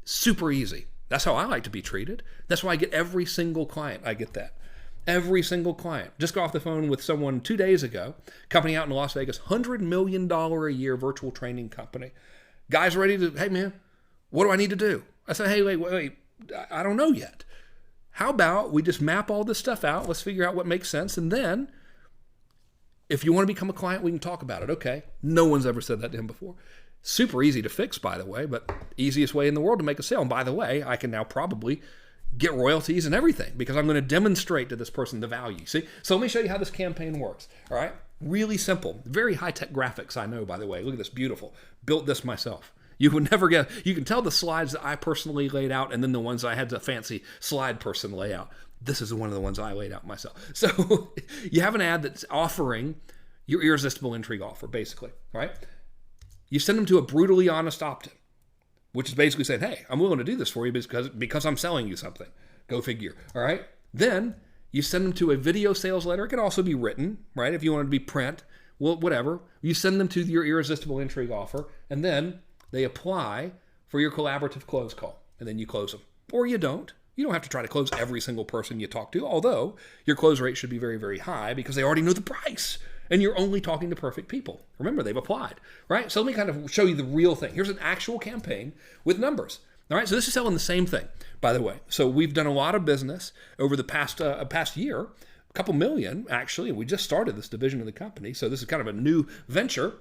Super easy. That's how I like to be treated. That's why I get every single client. I get that. Every single client. Just got off the phone with someone 2 days ago, company out in Las Vegas, $100 million a year virtual training company. Guys ready to, hey man, what do I need to do? I said, hey, wait, I don't know yet. How about we just map all this stuff out? Let's figure out what makes sense. And then if you want to become a client, we can talk about it. Okay. No one's ever said that to him before. Super easy to fix, by the way, but easiest way in the world to make a sale. And by the way, I can now probably get royalties and everything because I'm going to demonstrate to this person the value. See? So let me show you how this campaign works. All right? Really simple. Very high-tech graphics, I know, by the way. Look at this. Beautiful. Built this myself. You would never get, you can tell the slides that I personally laid out and then the ones I had the fancy slide person lay out. This is one of the ones I laid out myself. So you have an ad that's offering your irresistible intrigue offer, basically, right? You send them to a brutally honest opt-in, which is basically saying, hey, I'm willing to do this for you because I'm selling you something. Go figure, all right? Then you send them to a video sales letter. It can also be written, right? If you want it to be print, well, whatever. You send them to your irresistible intrigue offer, and then they apply for your collaborative close call, and then you close them. Or you don't. You don't have to try to close every single person you talk to, although your close rate should be very, very high because they already know the price. And you're only talking to perfect people. Remember, they've applied, right? So let me kind of show you the real thing. Here's an actual campaign with numbers. All right, so this is selling the same thing, by the way. So we've done a lot of business over the past year, a couple million, actually. We just started this division of the company. So this is kind of a new venture,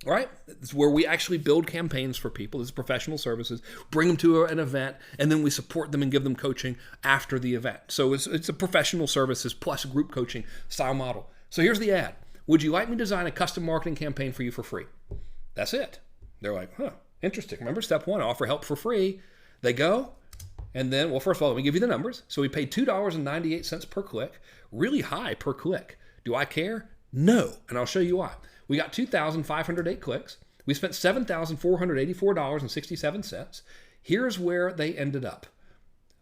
right? It's where we actually build campaigns for people. This is professional services, bring them to an event, and then we support them and give them coaching after the event. So it's a professional services plus group coaching style model. So here's the ad. Would you like me to design a custom marketing campaign for you for free? That's it. They're like, huh, interesting. Remember, step one, offer help for free. They go, and then, well, first of all, let me give you the numbers. So we paid $2.98 per click, really high per click. Do I care? No, and I'll show you why. We got 2,508 clicks. We spent $7,484.67. Here's where they ended up.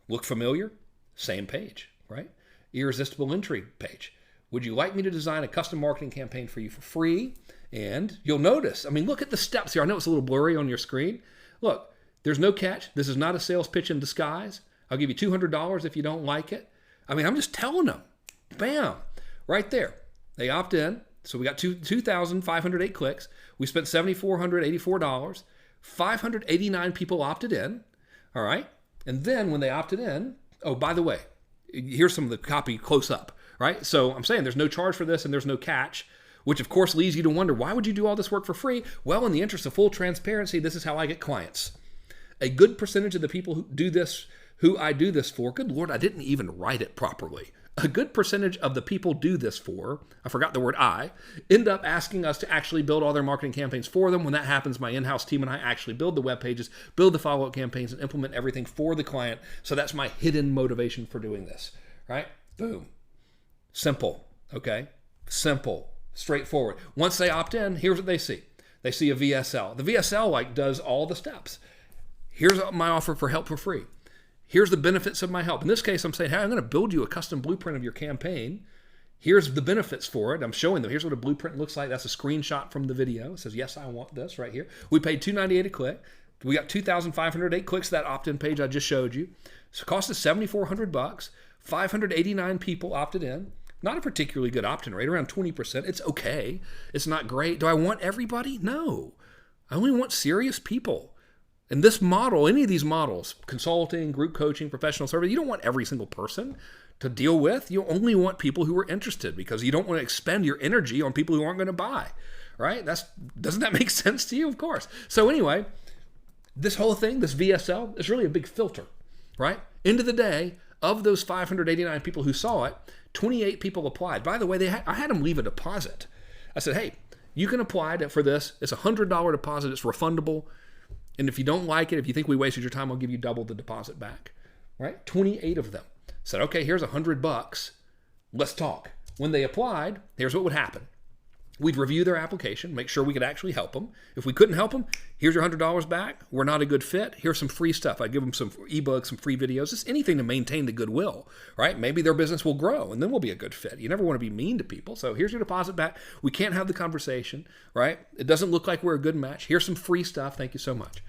Look familiar? Same page, right? Irresistible intrigue page. Would you like me to design a custom marketing campaign for you for free? And you'll notice, I mean, look at the steps here. I know it's a little blurry on your screen. Look, there's no catch. This is not a sales pitch in disguise. I'll give you $200 if you don't like it. I mean, I'm just telling them. Bam. Right there. They opt in. So we got 2,508 clicks. We spent $7,484. 589 people opted in. All right. And then when they opted in, oh, by the way, here's some of the copy close up. Right? So I'm saying there's no charge for this and there's no catch, which of course leads you to wonder, why would you do all this work for free? Well, in the interest of full transparency, this is how I get clients. A good percentage of the people who do this, who I do this for, good Lord, I didn't even write it properly. A good percentage of the people do this for, I forgot the word I, end up asking us to actually build all their marketing campaigns for them. When that happens, my in-house team and I actually build the web pages, build the follow-up campaigns, and implement everything for the client. So that's my hidden motivation for doing this, right? Boom. Simple, okay? Simple, straightforward. Once they opt in, here's what they see. They see a VSL. The VSL does all the steps. Here's my offer for help for free. Here's the benefits of my help. In this case, I'm saying, hey, I'm going to build you a custom blueprint of your campaign. Here's the benefits for it. I'm showing them. Here's what a blueprint looks like. That's a screenshot from the video. It says, yes, I want this right here. We paid $2.98 a click. We got 2,508 clicks to that opt-in page I just showed you. So it cost us $7,400. 589 people opted in. Not a particularly good opt-in rate, around 20%. It's okay. It's not great. Do I want everybody? No. I only want serious people. And this model, any of these models, consulting, group coaching, professional service, you don't want every single person to deal with. You only want people who are interested because you don't want to expend your energy on people who aren't going to buy, right? Doesn't that make sense to you? Of course. So anyway, this whole thing, this VSL, is really a big filter. right? End of the day, of those 589 people who saw it, 28 people applied. By the way, I had them leave a deposit. I said, hey, you can apply for this. It's a $100 deposit. It's refundable. And if you don't like it, if you think we wasted your time, I'll give you double the deposit back, right? 28 of them said, okay, here's $100. Let's talk. When they applied, here's what would happen. We'd review their application, make sure we could actually help them. If we couldn't help them, here's your $100 back. We're not a good fit. Here's some free stuff. I'd give them some ebooks, some free videos, just anything to maintain the goodwill, right? Maybe their business will grow and then we'll be a good fit. You never want to be mean to people. So here's your deposit back. We can't have the conversation, right? It doesn't look like we're a good match. Here's some free stuff. Thank you so much.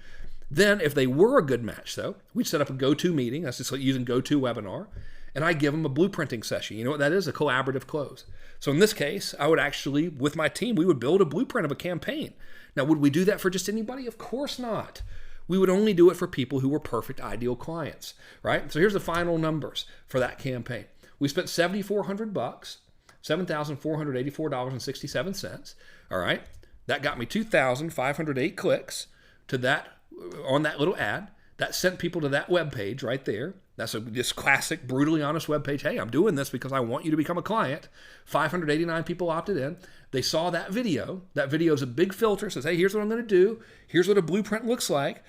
Then if they were a good match, though, we'd set up a go-to meeting. That's just like using GoToWebinar. And I give them a blueprinting session. You know what that is? A collaborative close. So in this case, I would actually, with my team, we would build a blueprint of a campaign. Now, would we do that for just anybody? Of course not. We would only do it for people who were perfect, ideal clients, right? So here's the final numbers for that campaign. We spent $7,400, $7,484.67. All right. That got me 2,508 clicks to that on that little ad. That sent people to that web page right there. That's this classic, brutally honest web page. Hey, I'm doing this because I want you to become a client. 589 people opted in. They saw that video. That video is a big filter. It says, hey, here's what I'm going to do. Here's what a blueprint looks like.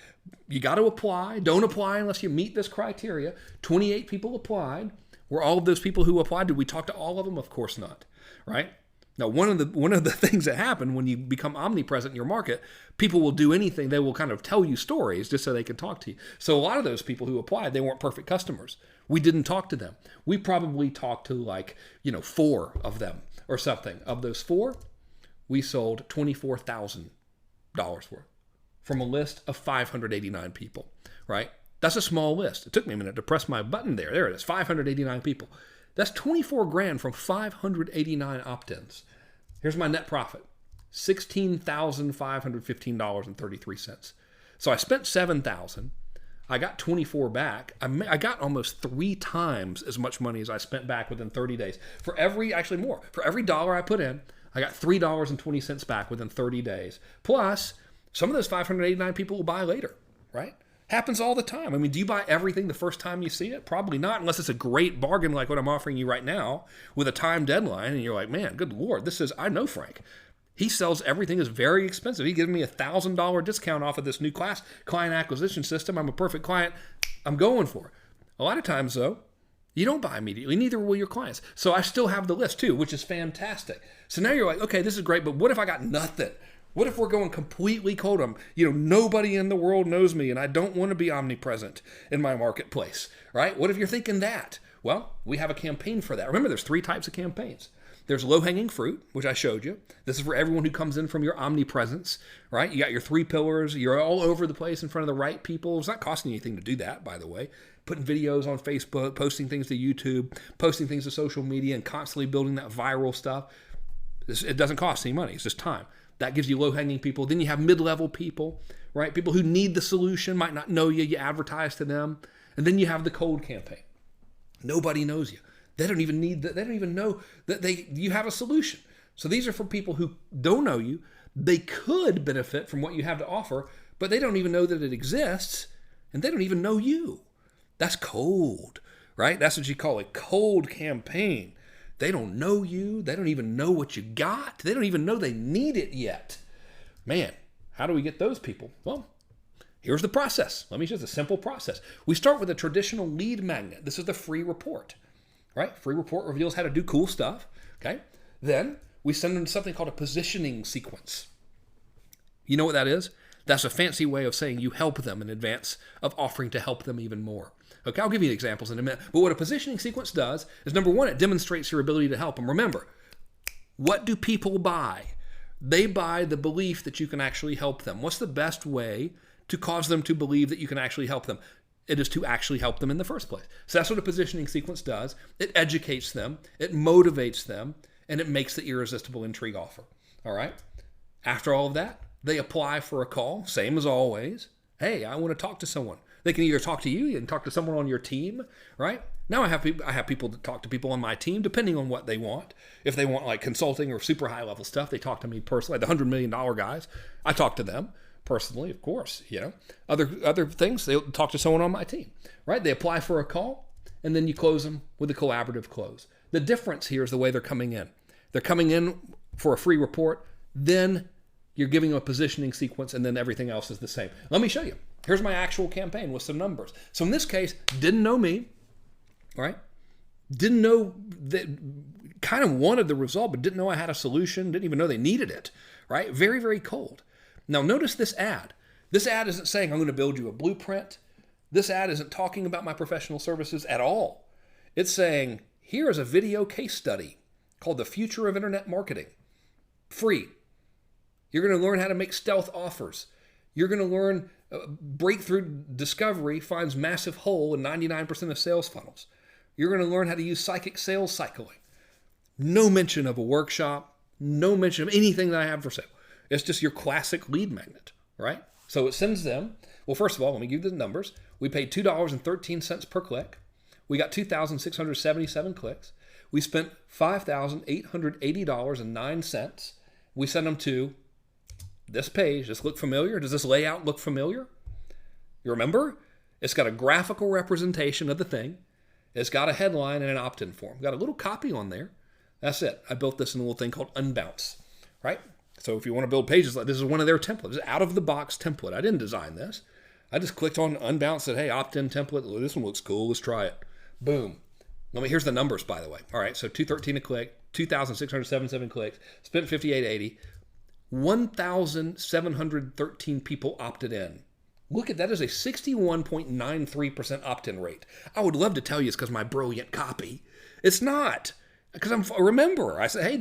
You got to apply. Don't apply unless you meet this criteria. 28 people applied. Were all of those people who applied, did we talk to all of them? Of course not, right? Now, one of the things that happen when you become omnipresent in your market, people will do anything. They will kind of tell you stories just so they can talk to you. So a lot of those people who applied, they weren't perfect customers. We didn't talk to them. We probably talked to 4 of them or something. Of those 4, we sold $24,000 worth from a list of 589 people, right? That's a small list. It took me a minute to press my button there. There it is, 589 people. That's 24 grand from 589 opt-ins. Here's my net profit, $16,515.33. So I spent $7,000. I got 24 back. I got almost 3 times as much money as I spent back within 30 days. For every dollar I put in, I got $3.20 back within 30 days. Plus, some of those 589 people will buy later, right? Happens all the time. I mean, do you buy everything the first time you see it? Probably not, unless it's a great bargain like what I'm offering you right now with a time deadline. And you're like, man, good Lord, I know Frank. He sells everything is very expensive. He gives me a $1,000 discount off of this new class client acquisition system. I'm a perfect client. I'm going for it. A lot of times, though, you don't buy immediately. Neither will your clients. So I still have the list, too, which is fantastic. So now you're like, okay, this is great, but what if I got nothing? What if we're going completely cold? Nobody in the world knows me, and I don't want to be omnipresent in my marketplace, right? What if you're thinking that? Well, we have a campaign for that. Remember, there's 3 types of campaigns. There's low-hanging fruit, which I showed you. This is for everyone who comes in from your omnipresence, right? You got your 3 pillars. You're all over the place in front of the right people. It's not costing you anything to do that, by the way. Putting videos on Facebook, posting things to YouTube, posting things to social media, and constantly building that viral stuff. It doesn't cost any money. It's just time. That gives you low-hanging people. Then you have mid-level people, right? People who need the solution, might not know you. You advertise to them. And then you have the cold campaign. Nobody knows you. They don't even know that you have a solution. So these are for people who don't know you. They could benefit from what you have to offer, but they don't even know that it exists, and they don't even know you. That's cold, right? That's what you call a cold campaign. They don't know you. They don't even know what you got. They don't even know they need it yet. Man, how do we get those people? Well, here's the process. Let me show you the simple process. We start with a traditional lead magnet. This is the free report, right? Free report reveals how to do cool stuff, okay? Then we send them something called a positioning sequence. You know what that is? That's a fancy way of saying you help them in advance of offering to help them even more. Okay, I'll give you examples in a minute. But what a positioning sequence does is, number 1, it demonstrates your ability to help them. Remember, what do people buy? They buy the belief that you can actually help them. What's the best way to cause them to believe that you can actually help them? It is to actually help them in the first place. So that's what a positioning sequence does. It educates them, it motivates them, and it makes the irresistible intrigue offer. All right? After all of that, they apply for a call, same as always. Hey, I want to talk to someone. They can either talk to you and talk to someone on your team, right? Now I have people that talk to people on my team, depending on what they want. If they want like consulting or super high level stuff, they talk to me personally. The $100 million guys, I talk to them, personally, of course, Other things, they'll talk to someone on my team, right? They apply for a call, and then you close them with a collaborative close. The difference here is the way they're coming in. They're coming in for a free report, then you're giving them a positioning sequence, and then everything else is the same. Let me show you. Here's my actual campaign with some numbers. So in this case, didn't know me, right? Didn't know that, kind of wanted the result, but didn't know I had a solution, didn't even know they needed it, right? Very, very cold. Now notice this ad. This ad isn't saying I'm going to build you a blueprint. This ad isn't talking about my professional services at all. It's saying, here is a video case study called The Future of Internet Marketing. Free. You're going to learn how to make stealth offers. You're going to learn breakthrough discovery finds massive hole in 99% of sales funnels. You're going to learn how to use psychic sales cycling. No mention of a workshop, no mention of anything that I have for sale. It's just your classic lead magnet, right? So it sends them, well, first of all, let me give you the numbers. We paid $2.13 per click. We got 2,677 clicks. We spent $5,880.09. We sent them to this page. Does this look familiar? Does this layout look familiar? You remember? It's got a graphical representation of the thing. It's got a headline and an opt-in form. Got a little copy on there. That's it. I built this in a little thing called Unbounce, right? So if you want to build pages like this, is one of their templates. It's out-of-the-box template. I didn't design this. I just clicked on Unbounce, said, hey, opt-in template. This one looks cool. Let's try it. Boom. Here's the numbers, by the way. All right, so $2.13 a click, 2,677 clicks, spent $58.80. 1,713 people opted in. Look at that, is a 61.93% opt-in rate. I would love to tell you it's because of my brilliant copy. It's not. Because I said, hey,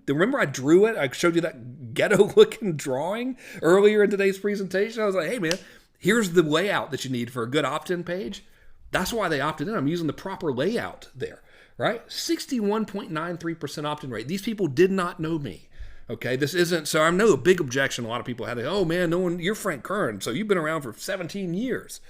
remember I drew it? I showed you that ghetto-looking drawing earlier in today's presentation. I was like, hey, man, here's the layout that you need for a good opt-in page. That's why they opted in. I'm using the proper layout there, right? 61.93% opt-in rate. These people did not know me. Okay, this isn't, so I know a big objection a lot of people had. Oh man, you're Frank Kern, so you've been around for 17 years.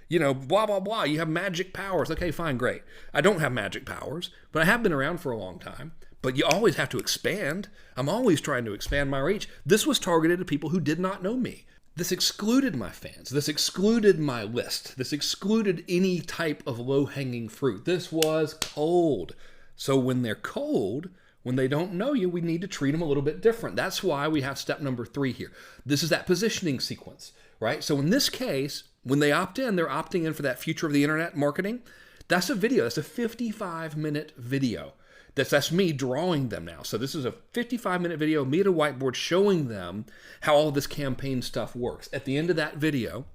Blah, blah, blah. You have magic powers. Okay, fine, great. I don't have magic powers, but I have been around for a long time. But you always have to expand. I'm always trying to expand my reach. This was targeted at people who did not know me. This excluded my fans. This excluded my list. This excluded any type of low-hanging fruit. This was cold. So when they're cold, when they don't know you, we need to treat them a little bit different. That's why we have step number 3 here. This is that positioning sequence, right? So in this case, when they opt in, they're opting in for that future of the internet marketing. That's a video. That's a 55-minute video. That's me drawing them now. So this is a 55-minute video of me at a whiteboard showing them how all this campaign stuff works. At the end of that video,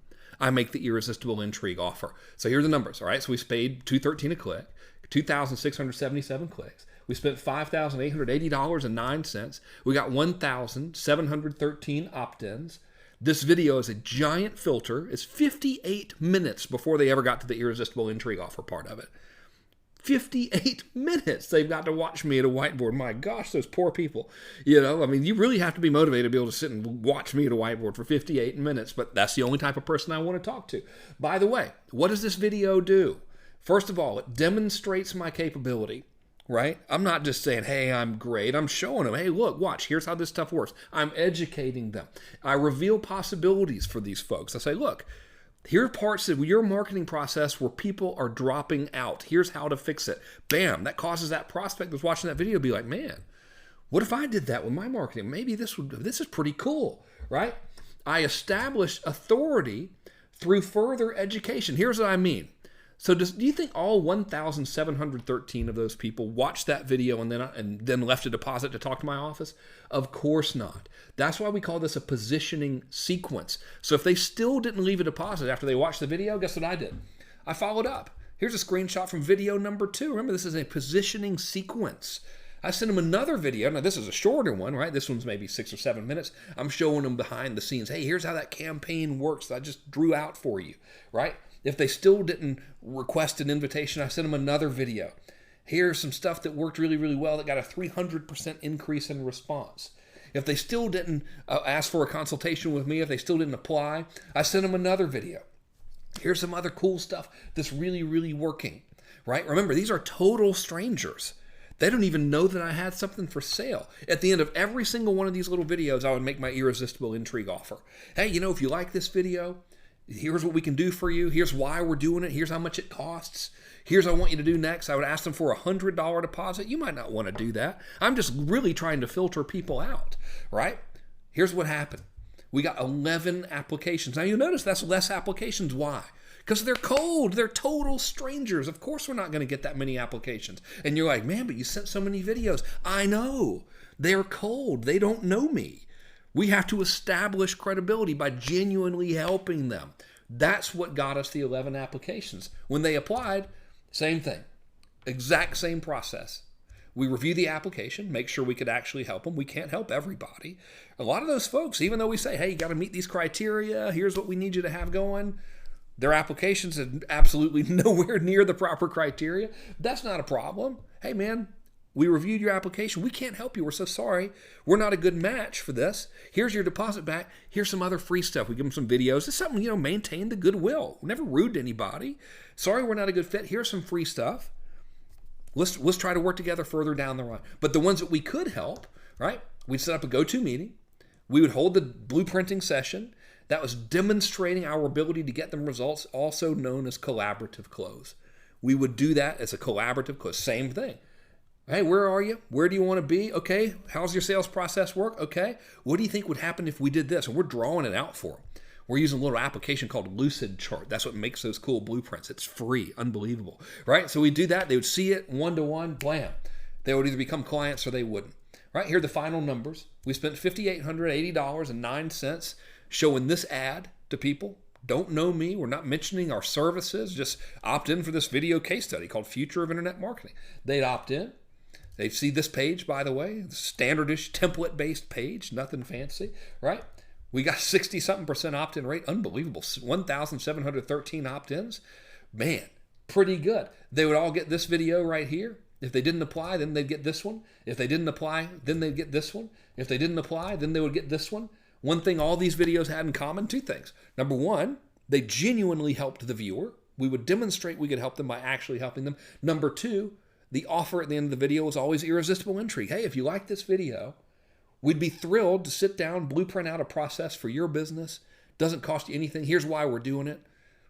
I make the irresistible intrigue offer. So here are the numbers, all right? So we paid $2.13 a click, 2,677 clicks. We spent $5,880.09. We got 1,713 opt-ins. This video is a giant filter. It's 58 minutes before they ever got to the irresistible intrigue offer part of it. 58 minutes they've got to watch me at a whiteboard. My gosh, those poor people. You really have to be motivated to be able to sit and watch me at a whiteboard for 58 minutes, but that's the only type of person I want to talk to. By the way, what does this video do? First of all, it demonstrates my capability. Right? I'm not just saying, hey, I'm great. I'm showing them, hey, look, watch, here's how this stuff works. I'm educating them. I reveal possibilities for these folks. I say, look, here are parts of your marketing process where people are dropping out. Here's how to fix it. Bam, that causes that prospect that's watching that video to be like, man, what if I did that with my marketing? Maybe this is pretty cool, right? I establish authority through further education. Here's what I mean. So do you think all 1,713 of those people watched that video and then left a deposit to talk to my office? Of course not. That's why we call this a positioning sequence. So if they still didn't leave a deposit after they watched the video, guess what I did? I followed up. Here's a screenshot from video number 2. Remember, this is a positioning sequence. I sent them another video. Now, this is a shorter one, right? This one's maybe 6 or 7 minutes. I'm showing them behind the scenes. Hey, here's how that campaign works that I just drew out for you, right? If they still didn't request an invitation, I sent them another video. Here's some stuff that worked really, really well that got a 300% increase in response. If they still didn't ask for a consultation with me, if they still didn't apply, I sent them another video. Here's some other cool stuff that's really, really working, right? Remember, these are total strangers. They don't even know that I had something for sale. At the end of every single one of these little videos, I would make my irresistible intrigue offer. Hey, if you like this video, here's what we can do for you. Here's why we're doing it. Here's how much it costs. Here's what I want you to do next. I would ask them for a $100 deposit. You might not want to do that. I'm just really trying to filter people out, right? Here's what happened. We got 11 applications. Now, you'll notice that's less applications. Why? Because they're cold. They're total strangers. Of course we're not going to get that many applications. And you're like, man, but you sent so many videos. I know. They're cold. They don't know me. We have to establish credibility by genuinely helping them. That's what got us the 11 applications. When they applied, same thing. Exact same process. We review the application, make sure we could actually help them. We can't help everybody. A lot of those folks, even though we say, hey, you got to meet these criteria, here's what we need you to have going, their applications are absolutely nowhere near the proper criteria. That's not a problem. Hey, man, we reviewed your application. We can't help you. We're so sorry. We're not a good match for this. Here's your deposit back. Here's some other free stuff. We give them some videos. It's something, maintain the goodwill. We never rude to anybody. Sorry, we're not a good fit. Here's some free stuff. Let's try to work together further down the line. But the ones that we could help, right? We'd set up a go-to meeting. We would hold the blueprinting session. That was demonstrating our ability to get them results, also known as collaborative close. We would do that as a collaborative close. Same thing. Hey, where are you? Where do you want to be? Okay. How's your sales process work? Okay. What do you think would happen if we did this? And we're drawing it out for them. We're using a little application called Lucid Chart. That's what makes those cool blueprints. It's free. Unbelievable. Right? So we do that. They would see it one-to-one. Blam. They would either become clients or they wouldn't. Right? Here are the final numbers. We spent $5,880.09 showing this ad to people. Don't know me. We're not mentioning our services. Just opt in for this video case study called Future of Internet Marketing. They'd opt in. They'd see this page, by the way, standardish template-based page, nothing fancy, right? We got 60-something% opt-in rate. Unbelievable. 1,713 opt-ins. Man, pretty good. They would all get this video right here. If they didn't apply, then they'd get this one. If they didn't apply, then they'd get this one. If they didn't apply, then they would get this one. One thing all these videos had in common, two things. Number one, they genuinely helped the viewer. We would demonstrate we could help them by actually helping them. Number two, the offer at the end of the video was always irresistible intrigue. Hey, if you like this video, we'd be thrilled to sit down, blueprint out a process for your business. Doesn't cost you anything. Here's why we're doing it.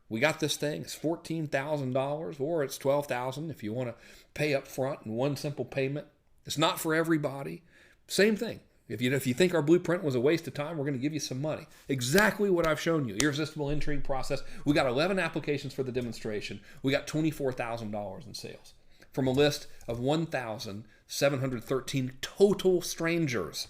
We got this thing. It's $14,000 or it's $12,000 if you want to pay up front in one simple payment. It's not for everybody. Same thing. If you think our blueprint was a waste of time, we're going to give you some money. Exactly what I've shown you. Irresistible intrigue process. We got 11 applications for the demonstration. We got $24,000 in sales from a list of 1,713 total strangers.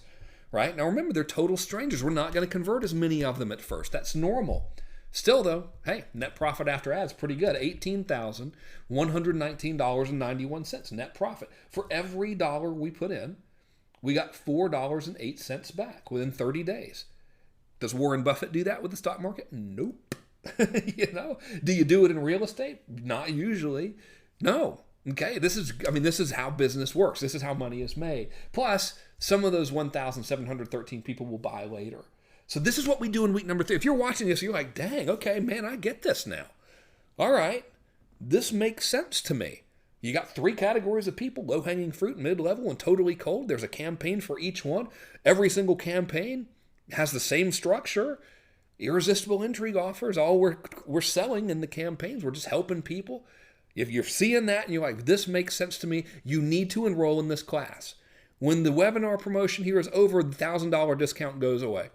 Right? Now remember, they're total strangers. We're not going to convert as many of them at first. That's normal. Still though, hey, net profit after ads, pretty good. $18,119.91 net profit. For every dollar we put in, we got $4.08 back within 30 days. Does Warren Buffett do that with the stock market? Nope. Do you do it in real estate? Not usually. No. Okay, this is how business works. This is how money is made. Plus, some of those 1,713 people will buy later. So this is what we do in week number 3. If you're watching this, you're like, dang, okay, man, I get this now. All right, this makes sense to me. You got 3 categories of people, low-hanging fruit, mid-level, and totally cold. There's a campaign for each one. Every single campaign has the same structure. Irresistible intrigue offers, all we're selling in the campaigns. We're just helping people. If you're seeing that and you're like, this makes sense to me, you need to enroll in this class. When the webinar promotion here is over, the $1,000 discount goes away.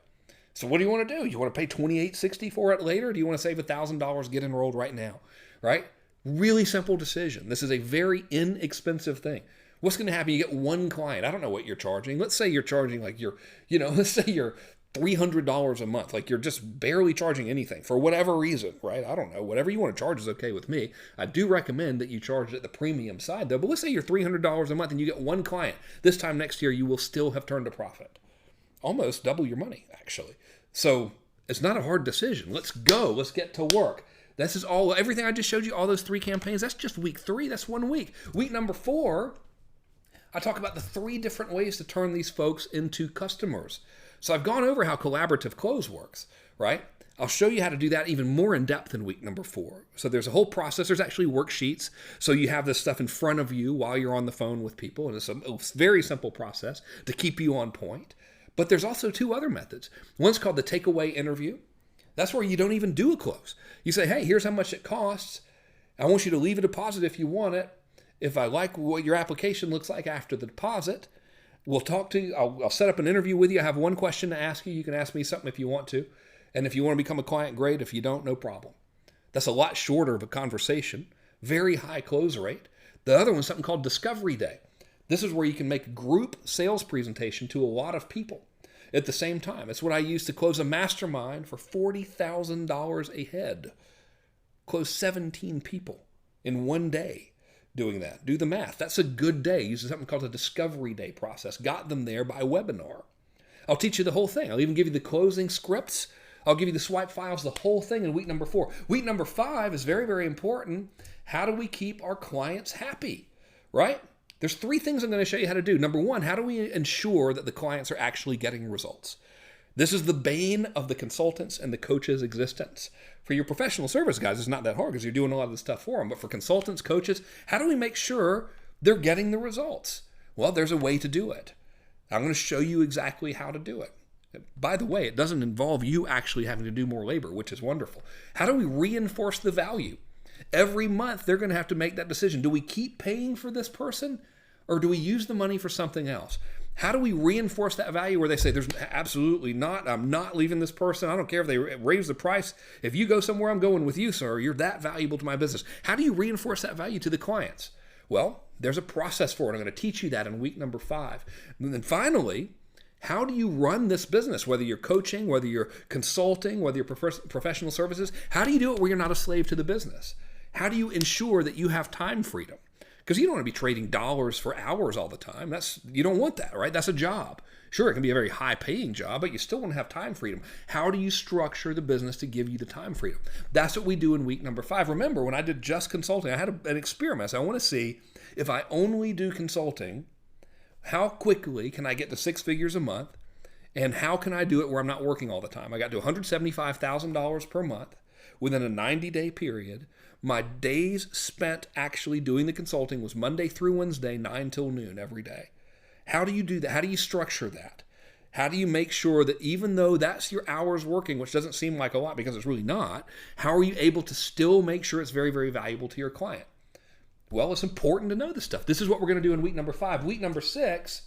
So what do you want to do? You want to pay $2,860 for it later? Do you want to save $1,000, get enrolled right now? Right? Really simple decision. This is a very inexpensive thing. What's going to happen? You get one client. I don't know what you're charging. Let's say you're charging let's say you're $300 a month. Like you're just barely charging anything for whatever reason, right? I don't know. Whatever you want to charge is okay with me. I do recommend that you charge it at the premium side though. But let's say you're $300 a month and you get one client. This time next year, you will still have turned a profit. Almost double your money, actually. So it's not a hard decision. Let's go. Let's get to work. This is everything I just showed you, all those 3 campaigns, that's just week 3. That's 1 week. Week number 4, I talk about the 3 different ways to turn these folks into customers. So I've gone over how collaborative close works, right? I'll show you how to do that even more in depth in week number 4. So there's a whole process. There's actually worksheets. So you have this stuff in front of you while you're on the phone with people. And it's a very simple process to keep you on point. But there's also 2 other methods. One's called the takeaway interview. That's where you don't even do a close. You say, hey, here's how much it costs. I want you to leave a deposit if you want it. If I like what your application looks like after the deposit, we'll talk to you. I'll set up an interview with you. I have one question to ask you. You can ask me something if you want to. And if you want to become a client, great. If you don't, no problem. That's a lot shorter of a conversation. Very high close rate. The other one's something called Discovery Day. This is where you can make a group sales presentation to a lot of people at the same time. It's what I use to close a mastermind for $40,000 a head. Close 17 people in one day doing that. Do the math. That's a good day. Using something called a Discovery Day process. Got them there by webinar. I'll teach you the whole thing. I'll even give you the closing scripts. I'll give you the swipe files, the whole thing in week number 4. Week number 5 is very, very important. How do we keep our clients happy, right? There's 3 things I'm going to show you how to do. Number 1, how do we ensure that the clients are actually getting results? This is the bane of the consultants and the coaches' existence. For your professional service guys, it's not that hard because you're doing a lot of the stuff for them. But for consultants, coaches, how do we make sure they're getting the results? Well, there's a way to do it. I'm going to show you exactly how to do it. By the way, it doesn't involve you actually having to do more labor, which is wonderful. How do we reinforce the value? Every month, they're going to have to make that decision. Do we keep paying for this person or do we use the money for something else? How do we reinforce that value where they say, there's absolutely not, I'm not leaving this person. I don't care if they raise the price. If you go somewhere, I'm going with you, sir. You're that valuable to my business. How do you reinforce that value to the clients? Well, there's a process for it. I'm going to teach you that in week number 5. And then finally, how do you run this business? Whether you're coaching, whether you're consulting, whether you're professional services, how do you do it where you're not a slave to the business? How do you ensure that you have time freedom? Because you don't want to be trading dollars for hours all the time. You don't want that, right? That's a job. Sure, it can be a very high-paying job, but you still want to have time freedom. How do you structure the business to give you the time freedom? That's what we do in week number 5. Remember, when I did just consulting, I had an experiment. So I want to see if I only do consulting, how quickly can I get to 6 figures a month, and how can I do it where I'm not working all the time? I got to $175,000 per month within a 90-day period. My days spent actually doing the consulting was Monday through Wednesday, 9 till noon every day. How do you do that? How do you structure that? How do you make sure that even though that's your hours working, which doesn't seem like a lot because it's really not, how are you able to still make sure it's very, very valuable to your client? Well, it's important to know this stuff. This is what we're going to do in week number 5. Week number 6,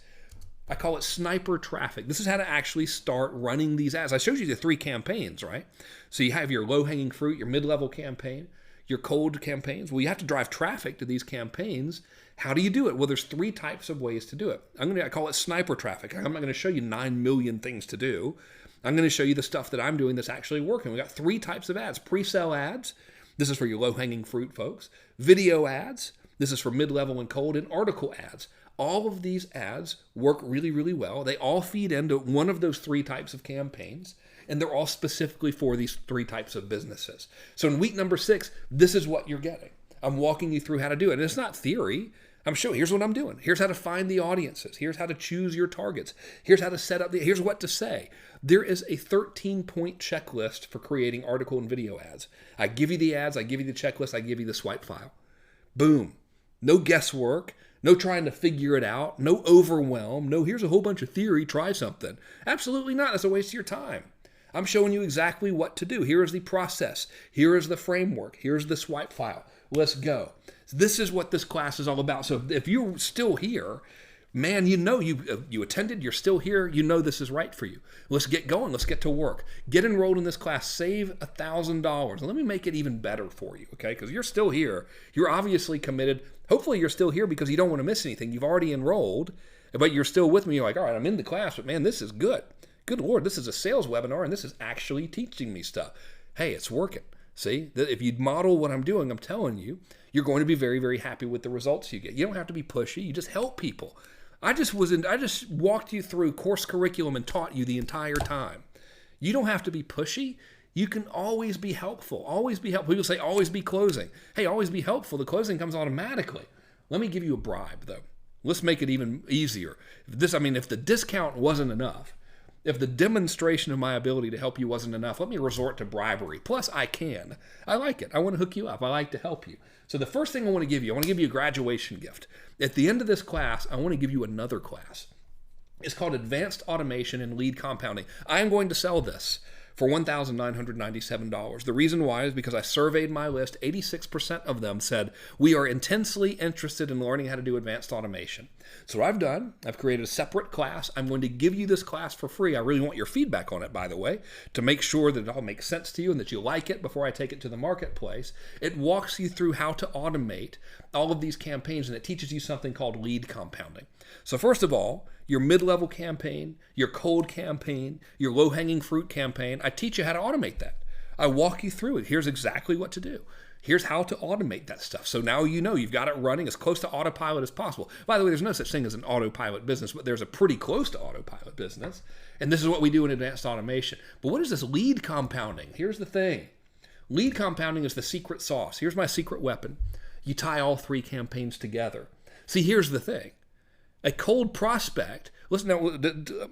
I call it sniper traffic. This is how to actually start running these ads. I showed you the 3 campaigns, right? So you have your low-hanging fruit, your mid-level campaign, your cold campaigns. Well, you have to drive traffic to these campaigns. How do you do it? Well, there's 3 types of ways to do it. I call it sniper traffic. I'm not going to show you 9 million things to do. I'm going to show you the stuff that I'm doing that's actually working. We got 3 types of ads. Pre-sale ads. This is for your low-hanging fruit folks. Video ads. This is for mid-level and cold. And article ads. All of these ads work really, really well. They all feed into one of those 3 types of campaigns. And they're all specifically for these 3 types of businesses. So in week number 6, this is what you're getting. I'm walking you through how to do it. And it's not theory. I'm showing, here's what I'm doing. Here's how to find the audiences. Here's how to choose your targets. Here's how to set up here's what to say. There is a 13-point checklist for creating article and video ads. I give you the ads. I give you the checklist. I give you the swipe file. Boom. No guesswork. No trying to figure it out. No overwhelm. No, here's a whole bunch of theory. Try something. Absolutely not. That's a waste of your time. I'm showing you exactly what to do. Here is the process. Here is the framework. Here's the swipe file. Let's go. This is what this class is all about. So if you're still here, man, you know you attended, you're still here, you know this is right for you. Let's get going. Let's get to work. Get enrolled in this class. Save $1,000. And let me make it even better for you, okay? Because you're still here. You're obviously committed. Hopefully you're still here because you don't want to miss anything. You've already enrolled, but you're still with me. You're like, all right, I'm in the class, but man, this is good. Good Lord, this is a sales webinar, and this is actually teaching me stuff. Hey, it's working. See, if you model what I'm doing, I'm telling you, you're going to be very, very happy with the results you get. You don't have to be pushy. You just help people. I just walked you through course curriculum and taught you the entire time. You don't have to be pushy. You can always be helpful. Always be helpful. People say always be closing. Hey, always be helpful. The closing comes automatically. Let me give you a bribe, though. Let's make it even easier. If the discount wasn't enough, If the demonstration of my ability to help you wasn't enough, let me resort to bribery. Plus, I can. I like it. I want to hook you up. I like to help you. So the first thing I want to give you a graduation gift. At the end of this class, I want to give you another class. It's called Advanced Automation and Lead Compounding. I am going to sell this for $1,997. The reason why is because I surveyed my list. 86% of them said, we are intensely interested in learning how to do advanced automation. So what I've done, I've created a separate class. I'm going to give you this class for free. I really want your feedback on it, by the way, to make sure that it all makes sense to you and that you like it before I take it to the marketplace. It walks you through how to automate all of these campaigns, and it teaches you something called lead compounding. So first of all, your mid-level campaign, your cold campaign, your low-hanging fruit campaign, I teach you how to automate that. I walk you through it. Here's exactly what to do. Here's how to automate that stuff. So now you know you've got it running as close to autopilot as possible. By the way, there's no such thing as an autopilot business, but there's a pretty close to autopilot business. And this is what we do in advanced automation. But what is this lead compounding? Here's the thing. Lead compounding is the secret sauce. Here's my secret weapon. You tie all three campaigns together. See, here's the thing. A cold prospect, listen now,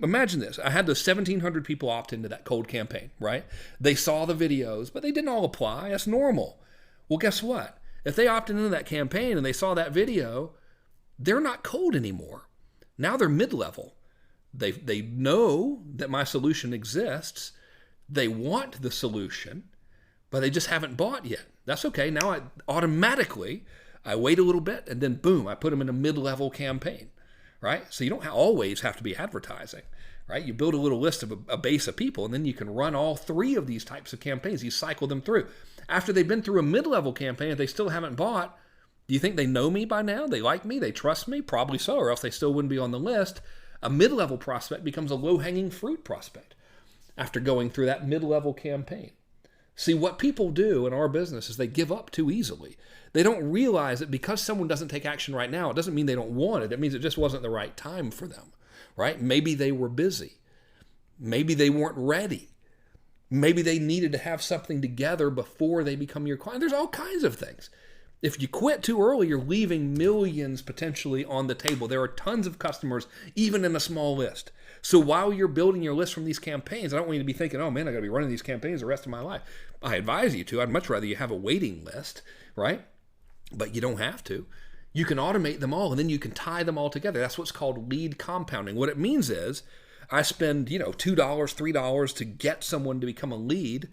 imagine this. I had those 1,700 people opt into that cold campaign, right? They saw the videos, but they didn't all apply. That's normal. Well, guess what? If they opted into that campaign and they saw that video, they're not cold anymore. Now they're mid-level. They know that my solution exists. They want the solution, but they just haven't bought yet. That's okay. Now I wait a little bit, and then boom, I put them in a mid-level campaign. Right? So you don't always have to be advertising, right? You build a little list of a base of people, and then you can run all three of these types of campaigns. You cycle them through. After they've been through a mid-level campaign, if they still haven't bought, do you think they know me by now? They like me? They trust me? Probably so, or else they still wouldn't be on the list. A mid-level prospect becomes a low-hanging fruit prospect after going through that mid-level campaign. See, what people do in our business is they give up too easily. They don't realize that because someone doesn't take action right now, it doesn't mean they don't want it. It means it just wasn't the right time for them, right? Maybe they were busy. Maybe they weren't ready. Maybe they needed to have something together before they become your client. There's all kinds of things. If you quit too early, you're leaving millions potentially on the table. There are tons of customers, even in a small list. So while you're building your list from these campaigns, I don't want you to be thinking, oh man, I got to be running these campaigns the rest of my life. I advise you to. I'd much rather you have a waiting list, right? But you don't have to. You can automate them all, and then you can tie them all together. That's what's called lead compounding. What it means is I spend, $2, $3 to get someone to become a lead.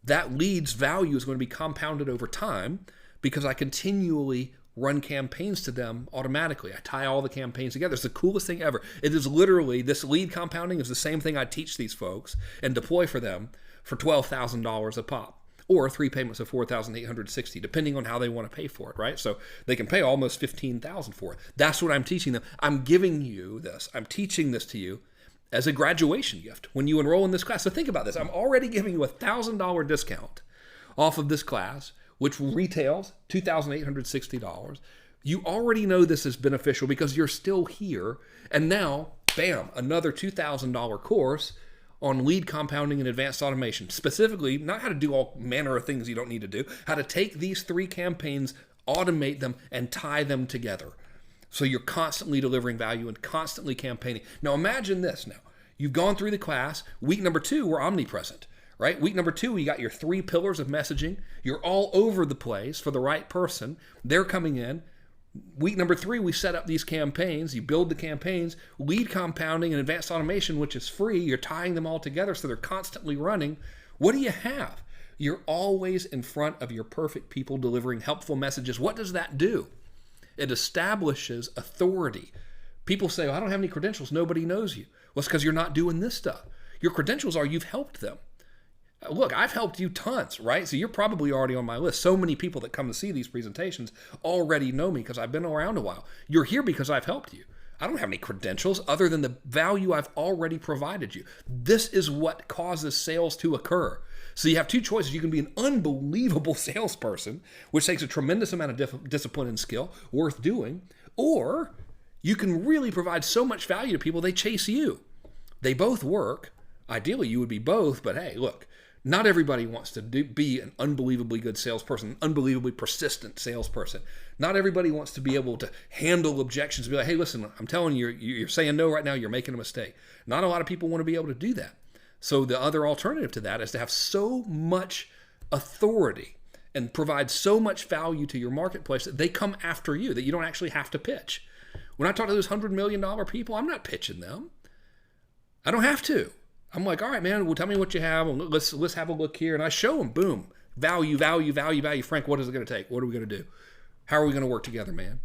That lead's value is going to be compounded over time because I continually run campaigns to them automatically. I tie all the campaigns together. It's the coolest thing ever. It is literally, this lead compounding is the same thing I teach these folks and deploy for them for $12,000 a pop, or 3 payments of $4,860, depending on how they want to pay for it, right? So they can pay almost $15,000 for it. That's what I'm teaching them. I'm giving you this. I'm teaching this to you as a graduation gift when you enroll in this class. So think about this. I'm already giving you a $1,000 discount off of this class, which retails $2,860. You already know this is beneficial because you're still here. And now, bam, another $2,000 course on lead compounding and advanced automation. Specifically, not how to do all manner of things you don't need to do, how to take these 3 campaigns, automate them, and tie them together. So you're constantly delivering value and constantly campaigning. Now imagine this now. You've gone through the class. Week number 2, we're omnipresent, right? Week number 2, you got your 3 pillars of messaging. You're all over the place for the right person. They're coming in. Week number 3, we set up these campaigns. You build the campaigns, lead compounding and advanced automation, which is free. You're tying them all together so they're constantly running. What do you have? You're always in front of your perfect people delivering helpful messages. What does that do? It establishes authority. People say, I don't have any credentials. Nobody knows you. Well, it's because you're not doing this stuff. Your credentials are you've helped them. Look, I've helped you tons, right? So you're probably already on my list. So many people that come to see these presentations already know me because I've been around a while. You're here because I've helped you. I don't have any credentials other than the value I've already provided you. This is what causes sales to occur. So you have 2 choices. You can be an unbelievable salesperson, which takes a tremendous amount of discipline and skill, worth doing, or you can really provide so much value to people, they chase you. They both work. Ideally, you would be both, but hey, look, Not everybody wants to be an unbelievably good salesperson, an unbelievably persistent salesperson. Not everybody wants to be able to handle objections, be like, hey, listen, I'm telling you, you're saying no right now, you're making a mistake. Not a lot of people want to be able to do that. So the other alternative to that is to have so much authority and provide so much value to your marketplace that they come after you, that you don't actually have to pitch. When I talk to those $100 million people, I'm not pitching them. I don't have to. I'm like, all right, man, well, tell me what you have. Let's have a look here. And I show them, boom, value. Frank, what is it going to take? What are we going to do? How are we going to work together, man?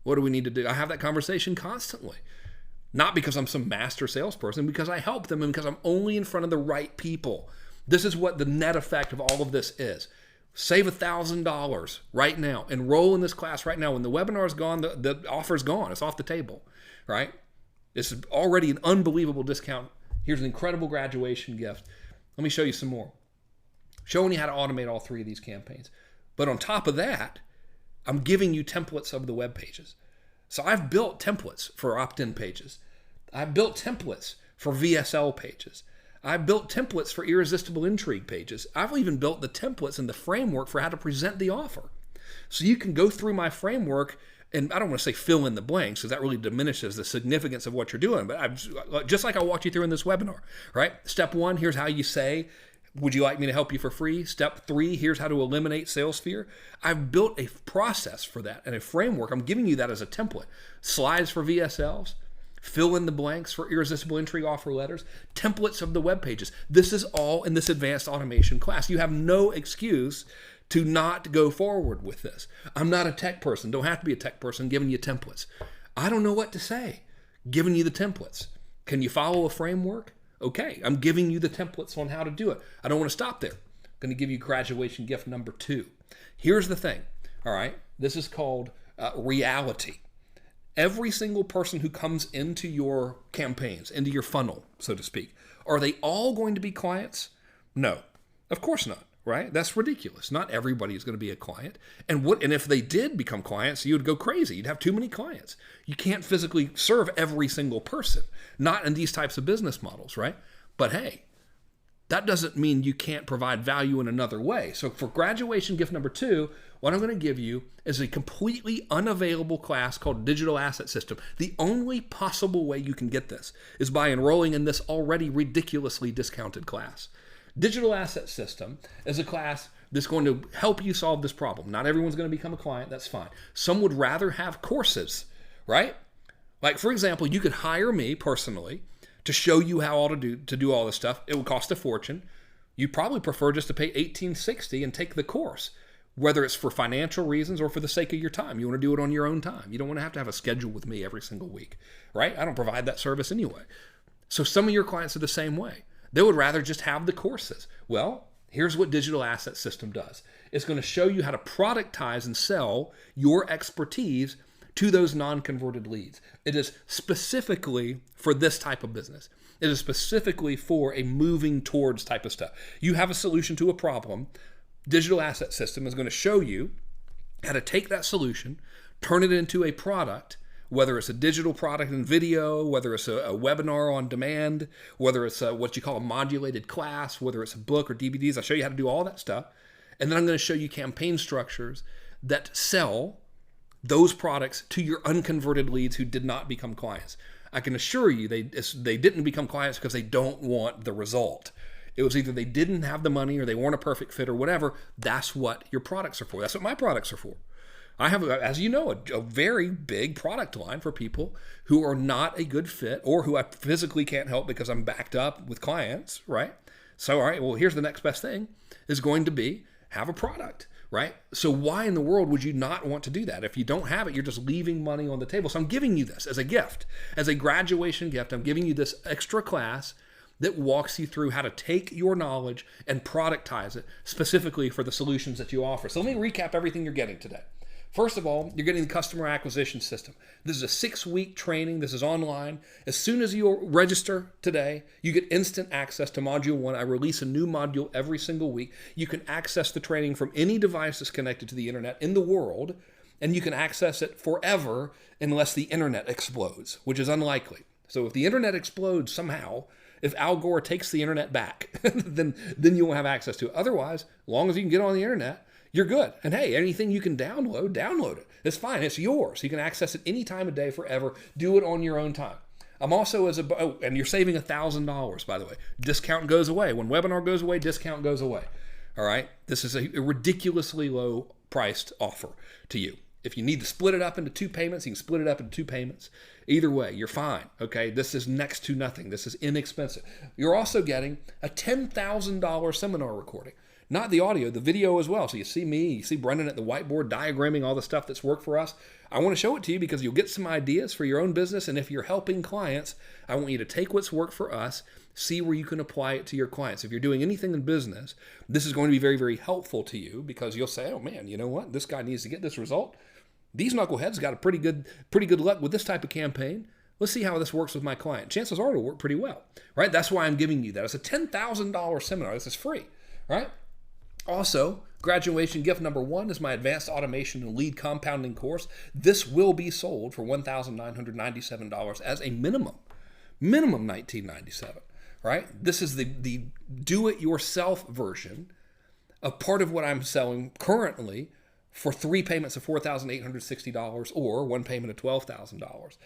What do we need to do? I have that conversation constantly. Not because I'm some master salesperson, because I help them and because I'm only in front of the right people. This is what the net effect of all of this is. Save $1,000 right now. Enroll in this class right now. When the webinar is gone, the offer's gone. It's off the table, right? This is already an unbelievable discount. Here's an incredible graduation gift. Let me show you some more. Showing you how to automate all 3 of these campaigns. But on top of that, I'm giving you templates of the web pages. So I've built templates for opt-in pages. I've built templates for VSL pages. I've built templates for irresistible intrigue pages. I've even built the templates and the framework for how to present the offer. So you can go through my framework, and I don't want to say fill in the blanks because that really diminishes the significance of what you're doing. But just like I walked you through in this webinar, right? Step 1, here's how you say, would you like me to help you for free? Step 3, here's how to eliminate sales fear. I've built a process for that and a framework. I'm giving you that as a template. Slides for VSLs, fill in the blanks for irresistible intrigue offer letters, templates of the web pages. This is all in this advanced automation class. You have no excuse to not go forward with this. I'm not a tech person. Don't have to be a tech person giving you templates. I don't know what to say. Giving you the templates. Can you follow a framework? Okay, I'm giving you the templates on how to do it. I don't want to stop there. I'm going to give you graduation gift number 2. Here's the thing, all right? This is called reality. Every single person who comes into your campaigns, into your funnel, so to speak, are they all going to be clients? No, of course not, right? That's ridiculous. Not everybody is going to be a client. And if they did become clients, you would go crazy. You'd have too many clients. You can't physically serve every single person, not in these types of business models, right? But hey, that doesn't mean you can't provide value in another way. So for graduation gift number 2, what I'm going to give you is a completely unavailable class called Digital Asset System. The only possible way you can get this is by enrolling in this already ridiculously discounted class. Digital Asset System is a class that's going to help you solve this problem. Not everyone's going to become a client. That's fine. Some would rather have courses, right? Like, for example, you could hire me personally to show you how to do all this stuff. It would cost a fortune. You'd probably prefer just to pay $18.60 and take the course, whether it's for financial reasons or for the sake of your time. You want to do it on your own time. You don't want to have a schedule with me every single week, right? I don't provide that service anyway. So some of your clients are the same way. They would rather just have the courses. Well, here's what Digital Asset System does. It's going to show you how to productize and sell your expertise to those non-converted leads. It is specifically for this type of business. It is specifically for a moving towards type of stuff. You have a solution to a problem. Digital Asset System is going to show you how to take that solution, turn it into a product, whether it's a digital product in video, whether it's a webinar on demand, whether it's what you call a modulated class, whether it's a book or DVDs. I'll show you how to do all that stuff. And then I'm going to show you campaign structures that sell those products to your unconverted leads who did not become clients. I can assure you they didn't become clients because they don't want the result. It was either they didn't have the money or they weren't a perfect fit or whatever. That's what your products are for. That's what my products are for. I have, as you know, a very big product line for people who are not a good fit or who I physically can't help because I'm backed up with clients, right? So, all right, well, here's the next best thing is going to be have a product, right? So why in the world would you not want to do that? If you don't have it, you're just leaving money on the table. So I'm giving you this as a gift, as a graduation gift. I'm giving you this extra class that walks you through how to take your knowledge and productize it specifically for the solutions that you offer. So let me recap everything you're getting today. First of all, you're getting the customer acquisition system. This is a 6-week training. This is online. As soon as you register today, you get instant access to Module 1. I release a new module every single week. You can access the training from any device that's connected to the internet in the world, and you can access it forever unless the internet explodes, which is unlikely. So if the internet explodes somehow If Al Gore takes the internet back, then you won't have access to it. Otherwise, as long as you can get on the internet, you're good. And hey, anything you can download it. It's fine. It's yours. You can access it any time of day, forever. Do it on your own time. I'm also and you're saving $1,000, by the way. Discount goes away. When webinar goes away, discount goes away. All right? This is a ridiculously low priced offer to you. If you need to split it up into 2 payments, you can split it up into 2 payments. Either way, you're fine, okay? This is next to nothing. This is inexpensive. You're also getting a $10,000 seminar recording. Not the audio, the video as well. So you see me, you see Brendan at the whiteboard diagramming all the stuff that's worked for us. I want to show it to you because you'll get some ideas for your own business. And if you're helping clients, I want you to take what's worked for us, see where you can apply it to your clients. If you're doing anything in business, this is going to be very, very helpful to you because you'll say, oh man, you know what? This guy needs to get this result. These knuckleheads got a pretty good luck with this type of campaign. Let's see how this works with my client. Chances are it'll work pretty well, right? That's why I'm giving you that. It's a $10,000 seminar. This is free, right? Also, graduation gift number 1 is my advanced automation and lead compounding course. This will be sold for $1,997 as a minimum $1,997, right? This is the do-it-yourself version of part of what I'm selling currently for 3 payments of $4,860 or 1 payment of $12,000.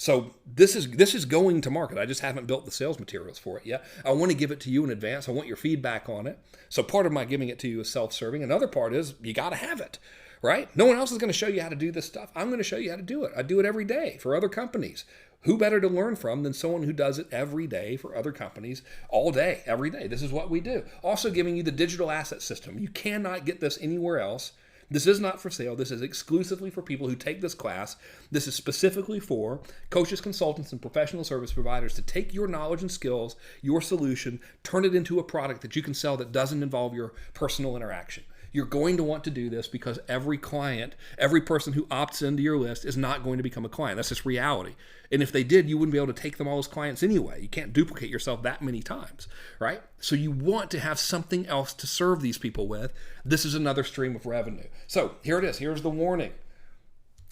So this is going to market. I just haven't built the sales materials for it yet. I want to give it to you in advance. I want your feedback on it. So part of my giving it to you is self-serving. Another part is you got to have it, right? No one else is going to show you how to do this stuff. I'm going to show you how to do it. I do it every day for other companies. Who better to learn from than someone who does it every day for other companies all day, every day? This is what we do. Also giving you the digital asset system. You cannot get this anywhere else. This is not for sale. This is exclusively for people who take this class. This is specifically for coaches, consultants, and professional service providers to take your knowledge and skills, your solution, turn it into a product that you can sell that doesn't involve your personal interaction. You're going to want to do this because every client, every person who opts into your list is not going to become a client. That's just reality. And if they did, you wouldn't be able to take them all as clients anyway. You can't duplicate yourself that many times, right? So you want to have something else to serve these people with. This is another stream of revenue. So here it is. Here's the warning.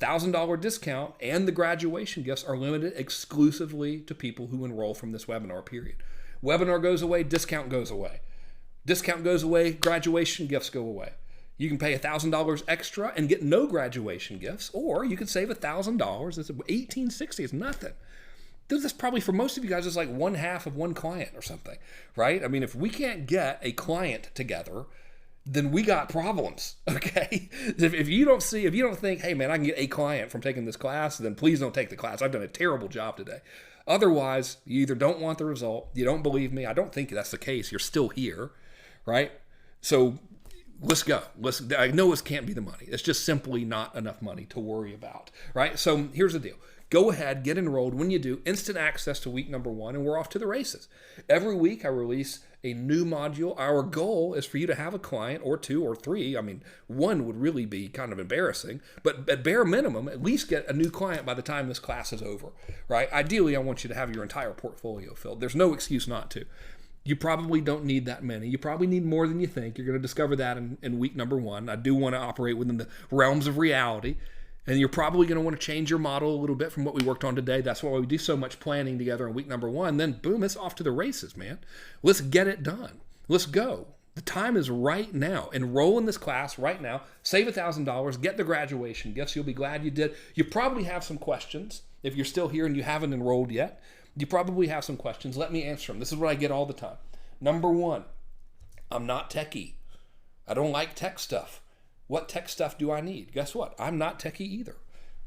$1,000 discount and the graduation gifts are limited exclusively to people who enroll from this webinar period. Webinar goes away, discount goes away. Discount goes away, graduation gifts go away. You can pay $1,000 extra and get no graduation gifts, or you can save $1,000. It's $1,860. It's nothing. This is probably for most of you guys, it's like 1/2 of one client or something, right? I mean, if we can't get a client together, then we got problems, okay? If you don't think, hey man, I can get a client from taking this class, then please don't take the class. I've done a terrible job today. Otherwise, you either don't want the result, you don't believe me. I don't think that's the case. You're still here, right? So let's go. I know this can't be the money. It's just simply not enough money to worry about, right? So here's the deal. Go ahead, get enrolled. When you do, instant access to week number 1, and we're off to the races. Every week I release a new module. Our goal is for you to have a client or 2 or 3. I mean, 1 would really be kind of embarrassing, but at bare minimum, at least get a new client by the time this class is over, right? Ideally, I want you to have your entire portfolio filled. There's no excuse not to. You probably don't need that many. You probably need more than you think. You're going to discover that in week number 1. I do want to operate within the realms of reality. And you're probably going to want to change your model a little bit from what we worked on today. That's why we do so much planning together in week number 1. Then, boom, it's off to the races, man. Let's get it done. Let's go. The time is right now. Enroll in this class right now. Save $1,000. Get the graduation gifts. You'll be glad you did. You probably have some questions. If you're still here and you haven't enrolled yet, you probably have some questions. Let me answer them. This is what I get all the time. Number 1, I'm not techie. I don't like tech stuff. What tech stuff do I need? Guess what? I'm not techie either.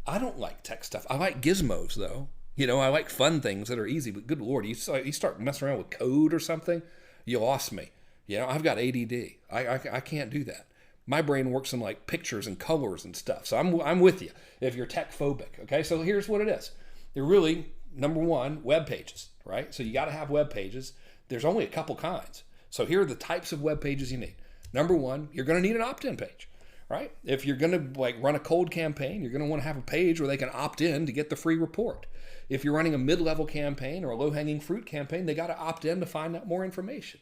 I don't like tech stuff. I like gizmos, though. You know, I like fun things that are easy, but good Lord, you start messing around with code or something, you lost me. You know, I've got ADD. I can't do that. My brain works in like pictures and colors and stuff. So I'm with you if you're tech phobic. Okay, so here's what it is. They're really, number 1, web pages, right? So you got to have web pages. There's only a couple kinds. So here are the types of web pages you need. Number 1, you're going to need an opt-in page. Right? If you're going to like run a cold campaign, you're going to want to have a page where they can opt in to get the free report. If you're running a mid-level campaign or a low-hanging fruit campaign, they got to opt in to find out more information.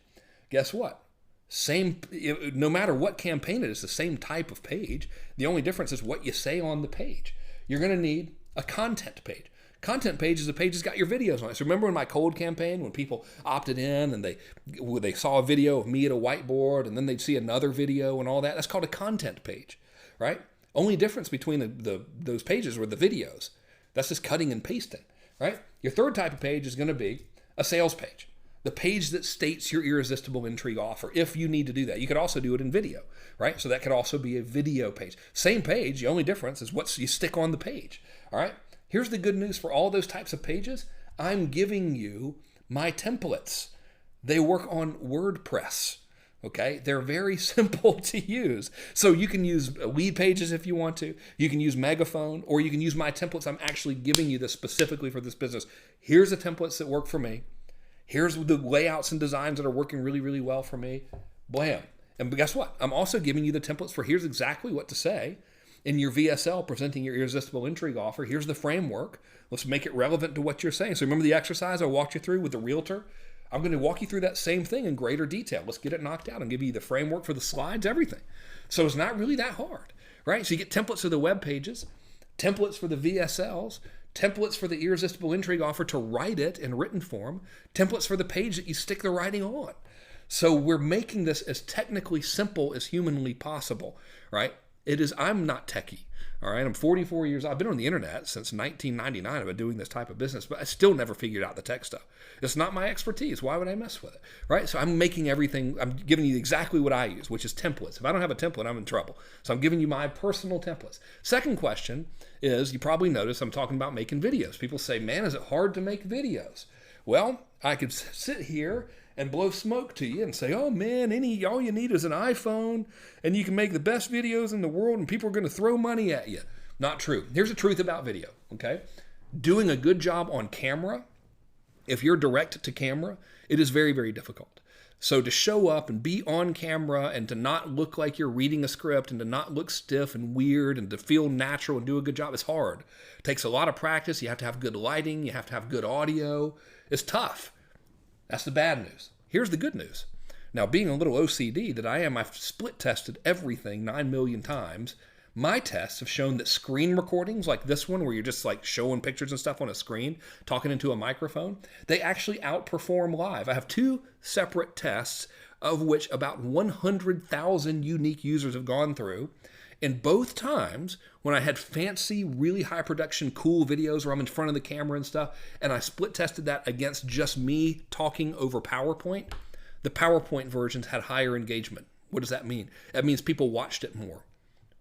Guess what? No matter what campaign it is, the same type of page. The only difference is what you say on the page. You're going to need a content page. Content page is a page that's got your videos on it. So remember in my cold campaign when people opted in and they saw a video of me at a whiteboard and then they'd see another video and all that? That's called a content page, right? Only difference between those pages were the videos. That's just cutting and pasting, right? Your third type of page is going to be a sales page. The page that states your irresistible intrigue offer, if you need to do that. You could also do it in video, right? So that could also be a video page. Same page, the only difference is what you stick on the page, all right? Here's the good news for all those types of pages. I'm giving you my templates. They work on WordPress, okay? They're very simple to use. So you can use lead pages if you want to. You can use Megaphone, or you can use my templates. I'm actually giving you this specifically for this business. Here's the templates that work for me. Here's the layouts and designs that are working really, really well for me. Blam. And guess what? I'm also giving you the templates for here's exactly what to say in your VSL presenting your irresistible intrigue offer. Here's the framework. Let's make it relevant to what you're saying. So remember the exercise I walked you through with the realtor? I'm going to walk you through that same thing in greater detail. Let's get it knocked out and give you the framework for the slides, everything. So it's not really that hard, right? So you get templates for the web pages, templates for the VSLs, templates for the irresistible intrigue offer to write it in written form, templates for the page that you stick the writing on. So we're making this as technically simple as humanly possible, right? I'm not techie, all right? I'm 44 years old. I've been on the internet since 1999. I've been doing this type of business, but I still never figured out the tech stuff. It's not my expertise. Why would I mess with it, right? So I'm making everything, I'm giving you exactly what I use, which is templates. If I don't have a template, I'm in trouble. So I'm giving you my personal templates. Second question is, you probably notice I'm talking about making videos. People say, man, is it hard to make videos? Well, I could sit here and blow smoke to you and say, oh man, all you need is an iPhone and you can make the best videos in the world and people are going to throw money at you. Not true. Here's the truth about video, okay? Doing a good job on camera, if you're direct to camera, it is very, very difficult. So to show up and be on camera and to not look like you're reading a script and to not look stiff and weird and to feel natural and do a good job is hard. It takes a lot of practice. You have to have good lighting. You have to have good audio. It's tough. That's the bad news. Here's the good news. Now, being a little OCD that I am, I've split tested everything 9 million times. My tests have shown that screen recordings like this one, where you're just like showing pictures and stuff on a screen, talking into a microphone, they actually outperform live. I have 2 separate tests of which about 100,000 unique users have gone through. And both times when I had fancy, really high production, cool videos where I'm in front of the camera and stuff, and I split tested that against just me talking over PowerPoint, the PowerPoint versions had higher engagement. What does that mean? That means people watched it more.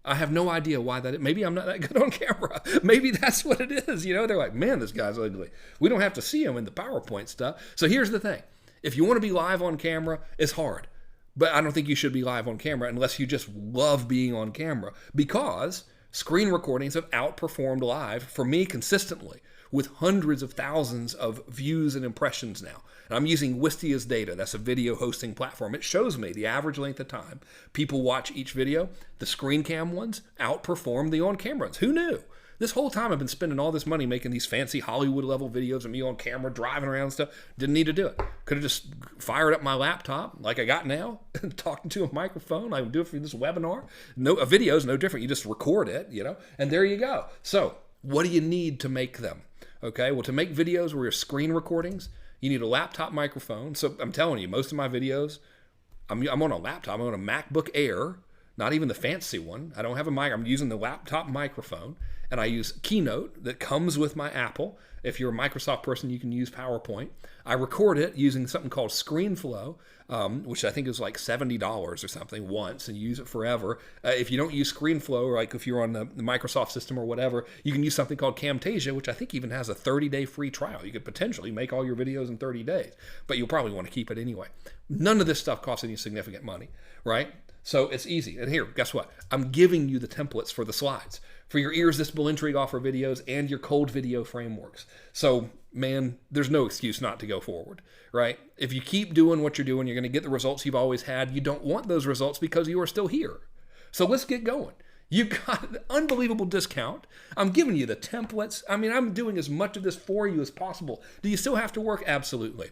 I have no idea why that is. Maybe I'm not that good on camera. Maybe that's what it is. You know, they're like, man, this guy's ugly. We don't have to see him in the PowerPoint stuff. So here's the thing. If you want to be live on camera, it's hard. But I don't think you should be live on camera unless you just love being on camera, because screen recordings have outperformed live for me consistently with hundreds of thousands of views and impressions now. And I'm using Wistia's data. That's a video hosting platform. It shows me the average length of time people watch each video. The screen cam ones outperform the on-camera ones. Who knew? This whole time I've been spending all this money making these fancy Hollywood level videos of me on camera, driving around and stuff. Didn't need to do it. Could have just fired up my laptop like I got now, talking to a microphone. I would do it for this webinar. A video is no different. You just record it, and there you go. So what do you need to make them? Okay, well, to make videos where you're screen recordings, you need a laptop microphone. So I'm telling you, most of my videos, I'm on a laptop. I'm on a MacBook Air, not even the fancy one. I don't have a mic. I'm using the laptop microphone. And I use Keynote that comes with my Apple. If you're a Microsoft person, you can use PowerPoint. I record it using something called ScreenFlow, which I think is like $70 or something once, and you use it forever. If you don't use ScreenFlow, like if you're on the Microsoft system or whatever, you can use something called Camtasia, which I think even has a 30-day free trial. You could potentially make all your videos in 30 days, but you'll probably want to keep it anyway. None of this stuff costs any significant money, right? So it's easy. And here, guess what? I'm giving you the templates for the slides, for your irresistible intrigue offer videos and your cold video frameworks. So, man, there's no excuse not to go forward, right? If you keep doing what you're doing, you're going to get the results you've always had. You don't want those results because you are still here. So let's get going. You've got an unbelievable discount. I'm giving you the templates. I mean, I'm doing as much of this for you as possible. Do you still have to work? Absolutely.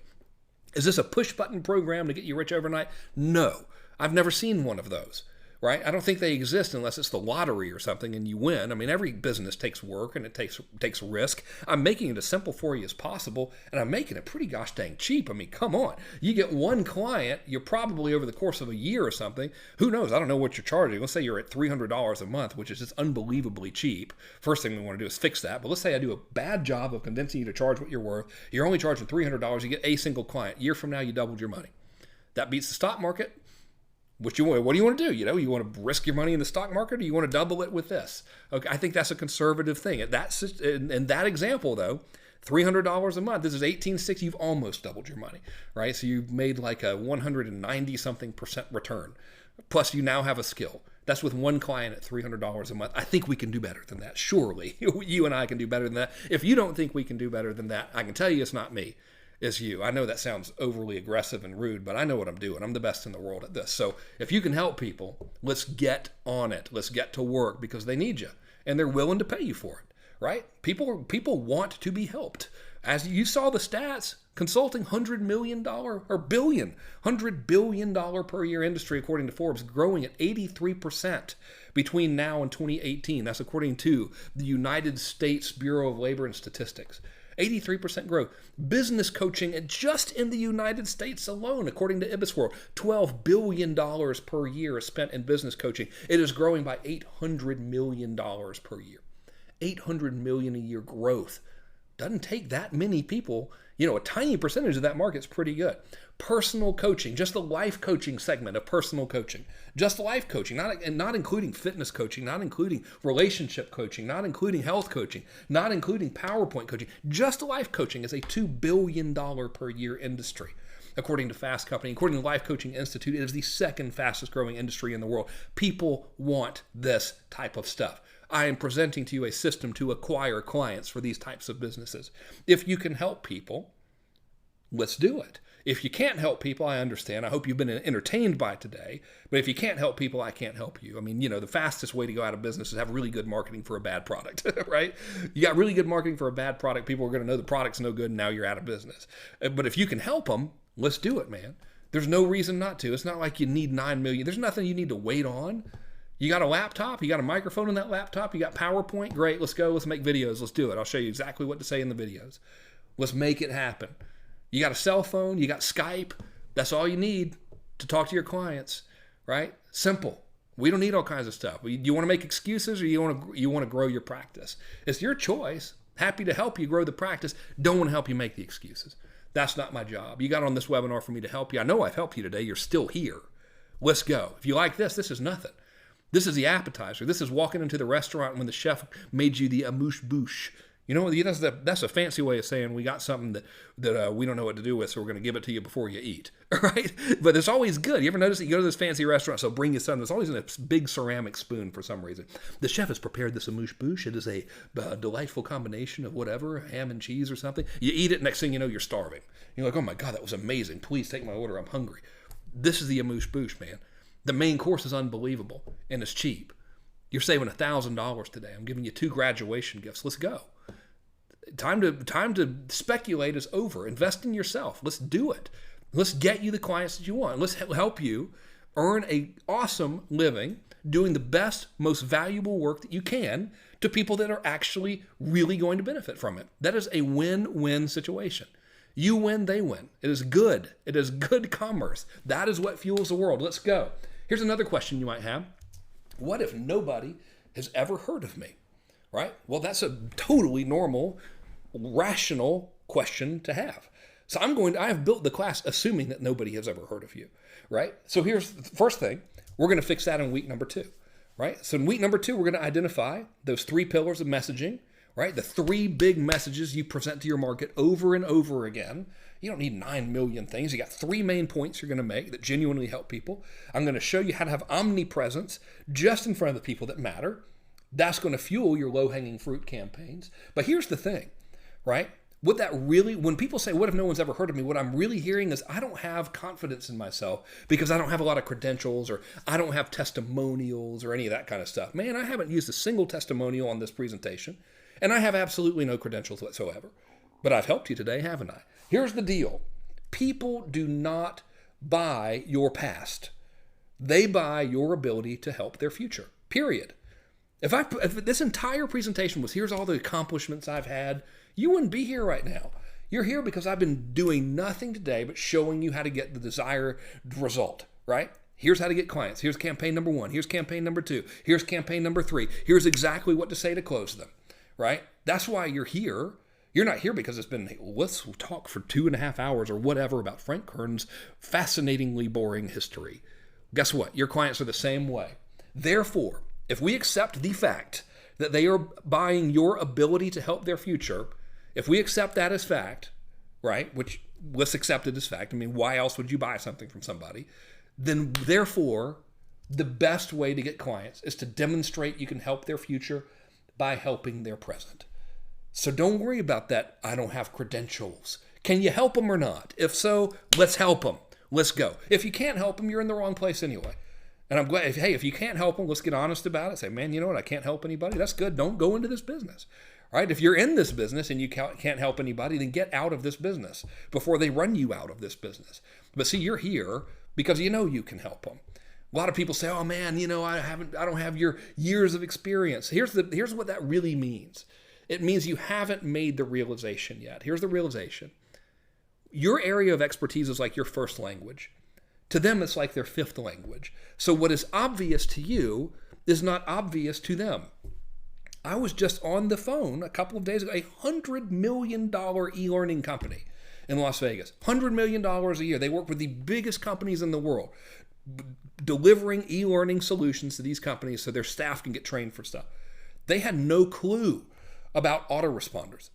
Is this a push-button program to get you rich overnight? No. I've never seen one of those, right? I don't think they exist unless it's the lottery or something and you win. I mean, every business takes work and it takes risk. I'm making it as simple for you as possible, and I'm making it pretty gosh dang cheap. I mean, come on. You get one client, you're probably over the course of a year or something. Who knows? I don't know what you're charging. Let's say you're at $300 a month, which is just unbelievably cheap. First thing we want to do is fix that. But let's say I do a bad job of convincing you to charge what you're worth. You're only charging $300. You get a single client. A year from now, you doubled your money. That beats the stock market. What do you want to do? You want to risk your money in the stock market, or you want to double it with this? Okay, I think that's a conservative thing. In that example, though, $300 a month. This is 1860. You've almost doubled your money, right? So you've made like a 190-something% return. Plus, you now have a skill. That's with one client at $300 a month. I think we can do better than that. Surely, you and I can do better than that. If you don't think we can do better than that, I can tell you it's not me. Is you. I know that sounds overly aggressive and rude, but I know what I'm doing. I'm the best in the world at this. So if you can help people, let's get on it. Let's get to work, because they need you and they're willing to pay you for it, right? People want to be helped. As you saw the stats, consulting $100 billion per year industry, according to Forbes, growing at 83% between now and 2018. That's according to the United States Bureau of Labor and Statistics. 83% growth. Business coaching, just in the United States alone, according to IBISWorld, $12 billion per year is spent in business coaching. It is growing by $800 million per year. $800 million a year growth. Doesn't take that many people. A tiny percentage of that market's pretty good. Personal coaching, just the life coaching segment of personal coaching. Just life coaching, not including fitness coaching, not including relationship coaching, not including health coaching, not including PowerPoint coaching. Just life coaching is a $2 billion per year industry. According to Fast Company, according to the Life Coaching Institute, it is the second fastest growing industry in the world. People want this type of stuff. I am presenting to you a system to acquire clients for these types of businesses. If you can help people, let's do it. If you can't help people, I understand. I hope you've been entertained by today. But if you can't help people, I can't help you. I mean, the fastest way to go out of business is have really good marketing for a bad product, right? You got really good marketing for a bad product, people are going to know the product's no good, and now you're out of business. But if you can help them, let's do it, man. There's no reason not to. It's not like you need 9 million. There's nothing you need to wait on. You got a laptop, you got a microphone in that laptop, you got PowerPoint, great, let's go, let's make videos, let's do it. I'll show you exactly what to say in the videos. Let's make it happen. You got a cell phone, you got Skype, that's all you need to talk to your clients, right? Simple. We don't need all kinds of stuff. You want to make excuses, or you want to grow your practice? It's your choice. Happy to help you grow the practice. Don't want to help you make the excuses. That's not my job. You got on this webinar for me to help you. I know I've helped you today. You're still here. Let's go. If you like this is nothing. This is the appetizer. This is walking into the restaurant when the chef made you the amuse-bouche. That's a fancy way of saying we got something that we don't know what to do with, so we're going to give it to you before you eat, right? But it's always good. You ever notice that you go to this fancy restaurant, so bring you something that's always in a big ceramic spoon for some reason. The chef has prepared this amuse-bouche. It is a delightful combination of whatever, ham and cheese or something. You eat it, next thing you know, you're starving. You're like, oh my God, that was amazing. Please take my order. I'm hungry. This is the amuse-bouche, man. The main course is unbelievable, and it's cheap. You're saving $1,000 today. I'm giving you 2 graduation gifts. Let's go. Time to speculate is over. Invest in yourself. Let's do it. Let's get you the clients that you want. Let's help you earn an awesome living doing the best, most valuable work that you can to people that are actually really going to benefit from it. That is a win-win situation. You win, they win. It is good. It is good commerce. That is what fuels the world. Let's go. Here's another question you might have. What if nobody has ever heard of me? Right? Well, that's a totally normal, rational question to have. So I have built the class assuming that nobody has ever heard of you, right? So here's the first thing. We're going to fix that in week number 2, right? So in week number 2, we're going to identify those 3 pillars of messaging, right? The 3 big messages you present to your market over and over again. You don't need 9 million things. You got 3 main points you're going to make that genuinely help people. I'm going to show you how to have omnipresence just in front of the people that matter. That's going to fuel your low-hanging fruit campaigns. But here's the thing, right? When people say, what if no one's ever heard of me? What I'm really hearing is I don't have confidence in myself because I don't have a lot of credentials, or I don't have testimonials or any of that kind of stuff. Man, I haven't used a single testimonial on this presentation, and I have absolutely no credentials whatsoever. But I've helped you today, haven't I? Here's the deal. People do not buy your past. They buy your ability to help their future, period. If this entire presentation was, here's all the accomplishments I've had, you wouldn't be here right now. You're here because I've been doing nothing today but showing you how to get the desired result, right? Here's how to get clients. Here's campaign number 1. Here's campaign number 2. Here's campaign number 3. Here's exactly what to say to close them, right? That's why you're here. You're not here because it's been, let's talk for 2.5 hours or whatever about Frank Kern's fascinatingly boring history. Guess what? Your clients are the same way. Therefore, if we accept the fact that they are buying your ability to help their future, if we accept that as fact, right, which let's accept it as fact. I mean, why else would you buy something from somebody? Then therefore, the best way to get clients is to demonstrate you can help their future by helping their present. So don't worry about that, I don't have credentials. Can you help them or not? If so, let's help them. Let's go. If you can't help them, you're in the wrong place anyway. And I'm glad, if you can't help them, let's get honest about it. Say, man, you know what? I can't help anybody. That's good. Don't go into this business. Right? If you're in this business and you can't help anybody, then get out of this business before they run you out of this business. But see, you're here because you know you can help them. A lot of people say, oh man, you know, I don't have your years of experience. Here's what that really means. It means you haven't made the realization yet. Here's the realization. Your area of expertise is like your first language. To them, it's like their fifth language. So what is obvious to you is not obvious to them. I was just on the phone a couple of days ago, $100 million e-learning company in Las Vegas. $100 million a year. They work with the biggest companies in the world, delivering e-learning solutions to these companies so their staff can get trained for stuff. They had no clue about autoresponders.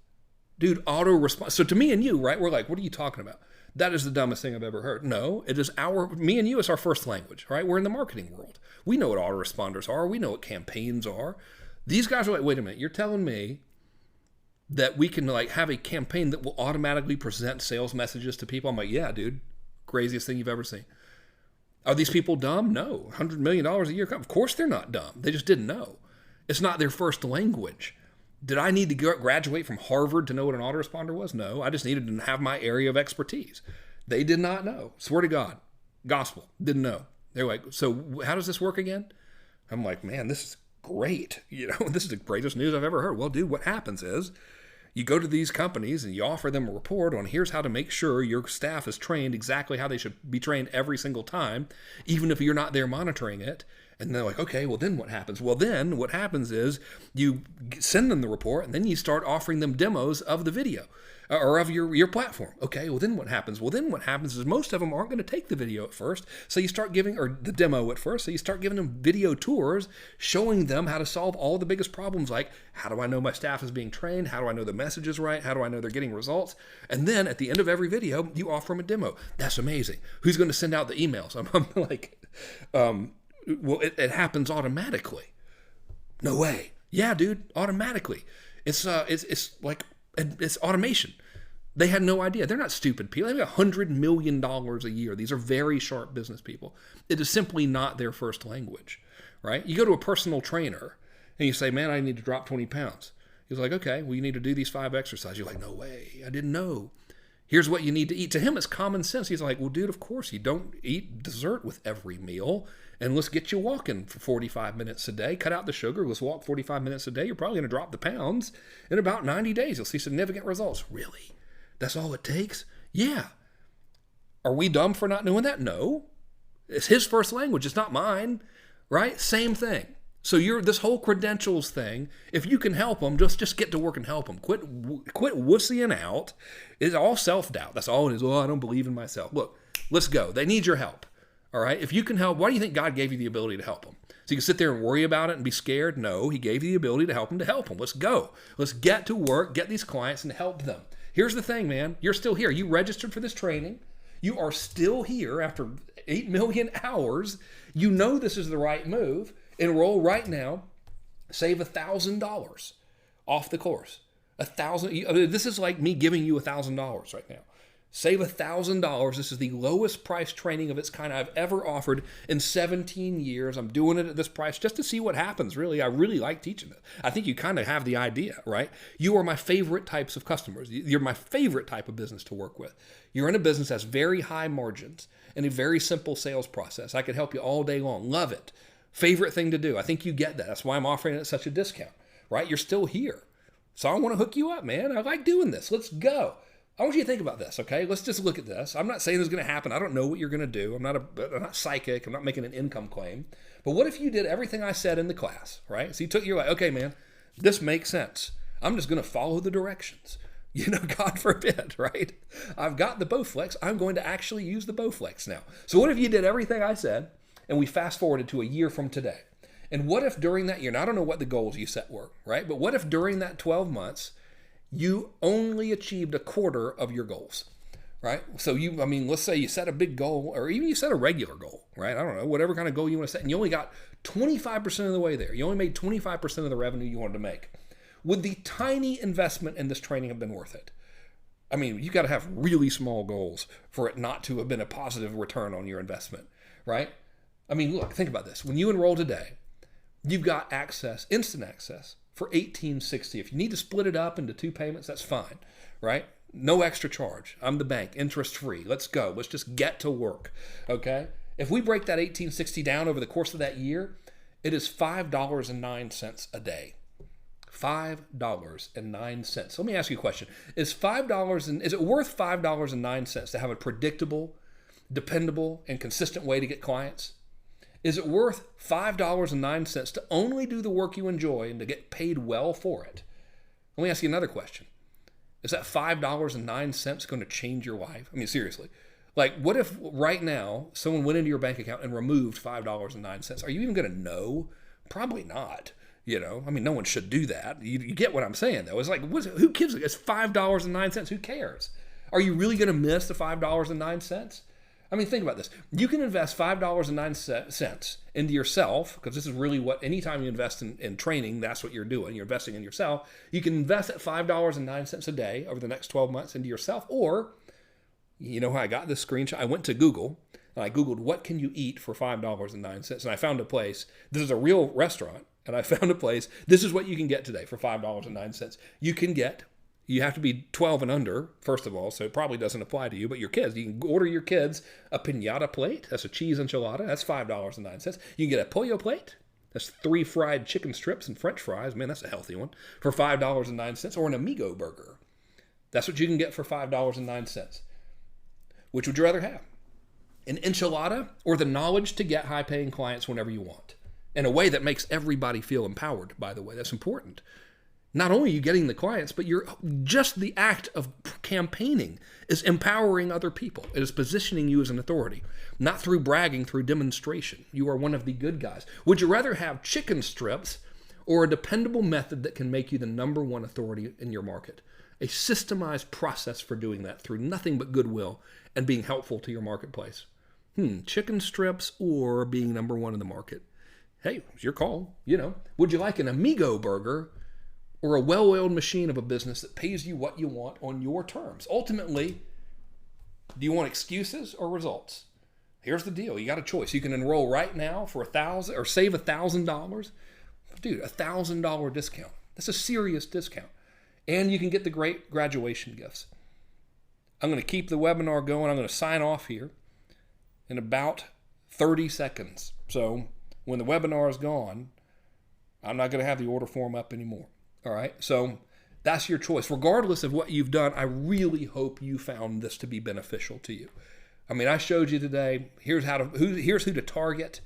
Dude, autoresponders. So to me and you, right, we're like, what are you talking about? That is the dumbest thing I've ever heard. No, it is me and you is our first language, right? We're in the marketing world. We know what autoresponders are. We know what campaigns are. These guys are like, wait a minute, you're telling me that we can like have a campaign that will automatically present sales messages to people? I'm like, yeah, dude, craziest thing you've ever seen. Are these people dumb? No. $100 million a year. Of course they're not dumb. They just didn't know. It's not their first language. Did I need to graduate from Harvard to know what an autoresponder was? No, I just needed to have my area of expertise. They did not know. Swear to God. Gospel. Didn't know. They're like, so how does this work again? I'm like, man, this is great. You know, this is the greatest news I've ever heard. Well, dude, what happens is you go to these companies and you offer them a report on here's how to make sure your staff is trained exactly how they should be trained every single time, even if you're not there monitoring it. And they're like, okay, well, then what happens? Well, then what happens is you send them the report and then you start offering them demos of the video or of your platform. Okay, well, then what happens? Well, then what happens is most of them aren't going to take the video at first. So you start giving, or the demo at first. So you start giving them video tours, showing them how to solve all the biggest problems like, how do I know my staff is being trained? How do I know the message is right? How do I know they're getting results? And then at the end of every video, you offer them a demo. That's amazing. Who's going to send out the emails? I'm like, well, it happens automatically. No way. Yeah, dude, automatically. It's like, it's automation. They had no idea. They're not stupid people. They have $100 million a year. These are very sharp business people. It is simply not their first language, right? You go to a personal trainer and you say, man, I need to drop 20 pounds. He's like, okay, well, you need to do these 5 exercises. You're like, no way. I didn't know. Here's what you need to eat. To him, it's common sense. He's like, well, dude, of course, you don't eat dessert with every meal. And let's get you walking for 45 minutes a day. Cut out the sugar. Let's walk 45 minutes a day. You're probably going to drop the pounds. In about 90 days, you'll see significant results. Really? That's all it takes? Yeah. Are we dumb for not knowing that? No. It's his first language. It's not mine. Right? Same thing. So this whole credentials thing, if you can help them, just get to work and help them. Quit wussying out. It's all self-doubt. That's all it is. Oh, I don't believe in myself. Look, let's go. They need your help. All right? If you can help, why do you think God gave you the ability to help them? So you can sit there and worry about it and be scared? No, he gave you the ability to help them. Let's go. Let's get to work, get these clients, and help them. Here's the thing, man. You're still here. You registered for this training. You are still here after 8 million hours. You know this is the right move. Enroll right now. Save $1,000 off the course. $1,000. This is like me giving you $1,000 right now. Save $1,000. This is the lowest price training of its kind I've ever offered in 17 years. I'm doing it at this price just to see what happens, really. I really like teaching it. I think you kind of have the idea, right? You are my favorite types of customers. You're my favorite type of business to work with. You're in a business that has very high margins and a very simple sales process. I could help you all day long. Love it. Favorite thing to do. I think you get that. That's why I'm offering it at such a discount, right? You're still here. So I want to hook you up, man. I like doing this. Let's go. I want you to think about this, okay? Let's just look at this. I'm not saying this is going to happen. I don't know what you're going to do. I'm not psychic. I'm not making an income claim. But what if you did everything I said in the class, right? So you're like, okay, man, this makes sense. I'm just going to follow the directions. God forbid, right? I've got the Bowflex. I'm going to actually use the Bowflex now. So what if you did everything I said and we fast forwarded to a year from today? And what if during that year, now I don't know what the goals you set were, right? But what if during that 12 months, you only achieved a quarter of your goals, right? So let's say you set a big goal, or even you set a regular goal, right? I don't know, whatever kind of goal you want to set, and you only got 25% of the way there. You only made 25% of the revenue you wanted to make. Would the tiny investment in this training have been worth it? You got to have really small goals for it not to have been a positive return on your investment, right? Look, think about this. When you enroll today, you've got access, instant access, for $1,860. If you need to split it up into 2 payments, that's fine, right? No extra charge. I'm the bank, interest free. Let's go. Let's just get to work, okay? If we break that $1,860 down over the course of that year, it is $5.09 a day. $5.09. Let me ask you a question. Is it worth $5.09 to have a predictable, dependable, and consistent way to get clients? Is it worth $5.09 to only do the work you enjoy and to get paid well for it? Let me ask you another question. Is that $5.09 going to change your life? Seriously. What if right now someone went into your bank account and removed $5.09? Are you even going to know? Probably not. No one should do that. You get what I'm saying, though. It's like, who gives it? It's $5.09. Who cares? Are you really going to miss the $5.09? Think about this. You can invest $5.09 into yourself, because this is really what, anytime you invest in training, that's what you're doing. You're investing in yourself. You can invest at $5.09 a day over the next 12 months into yourself. Or, you know how I got this screenshot? I went to Google, and I Googled, what can you eat for $5.09? And I found a place. This is a real restaurant. And I found a place. This is what you can get today for $5.09. You have to be 12 and under, first of all, so it probably doesn't apply to you. But your kids, you can order your kids a piñata plate. That's a cheese enchilada. That's $5.09. You can get a pollo plate. That's 3 fried chicken strips and French fries. Man, that's a healthy one. For $5.09. Or an amigo burger. That's what you can get for $5.09. Which would you rather have? An enchilada or the knowledge to get high-paying clients whenever you want? In a way that makes everybody feel empowered, by the way. That's important. Not only are you getting the clients, but just the act of campaigning is empowering other people. It is positioning you as an authority, not through bragging, through demonstration. You are one of the good guys. Would you rather have chicken strips or a dependable method that can make you the number one authority in your market? A systemized process for doing that through nothing but goodwill and being helpful to your marketplace. Chicken strips or being number one in the market? Hey, it's your call. Would you like an amigo burger or a well-oiled machine of a business that pays you what you want on your terms? Ultimately, do you want excuses or results? Here's the deal. You got a choice. You can enroll right now for $1,000 or save $1,000. Dude, $1,000 discount. That's a serious discount. And you can get the great graduation gifts. I'm going to keep the webinar going. I'm going to sign off here in about 30 seconds. So when the webinar is gone, I'm not going to have the order form up anymore. All right, so that's your choice. Regardless of what you've done, I really hope you found this to be beneficial to you. I showed you today, here's who to target.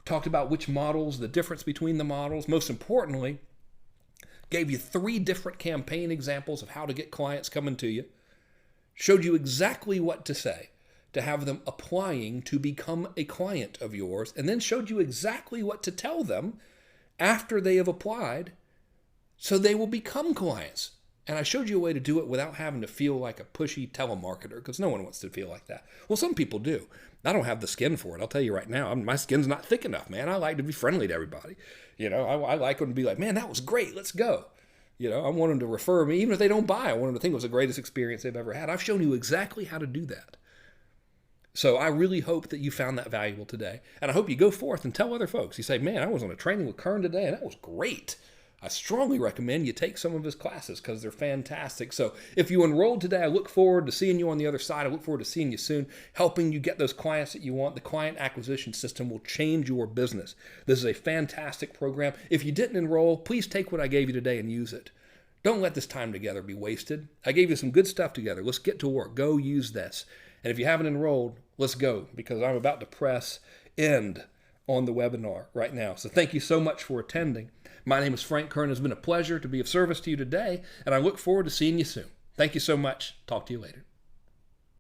Talked about which models, the difference between the models. Most importantly, gave you 3 different campaign examples of how to get clients coming to you. Showed you exactly what to say to have them applying to become a client of yours, and then showed you exactly what to tell them after they have applied so they will become clients. And I showed you a way to do it without having to feel like a pushy telemarketer, because no one wants to feel like that. Well, some people do. I don't have the skin for it. I'll tell you right now, my skin's not thick enough, man. I like to be friendly to everybody. I like them to be like, man, that was great. Let's go. I want them to refer me. Even if they don't buy, I want them to think it was the greatest experience they've ever had. I've shown you exactly how to do that. So I really hope that you found that valuable today. And I hope you go forth and tell other folks. You say, man, I was on a training with Kern today, and that was great. I strongly recommend you take some of his classes because they're fantastic. So if you enrolled today, I look forward to seeing you on the other side. I look forward to seeing you soon, helping you get those clients that you want. The client acquisition system will change your business. This is a fantastic program. If you didn't enroll, please take what I gave you today and use it. Don't let this time together be wasted. I gave you some good stuff together. Let's get to work. Go use this. And if you haven't enrolled, let's go, because I'm about to press end on the webinar right now. So thank you so much for attending. My name is Frank Kern. It's been a pleasure to be of service to you today, and I look forward to seeing you soon. Thank you so much. Talk to you later.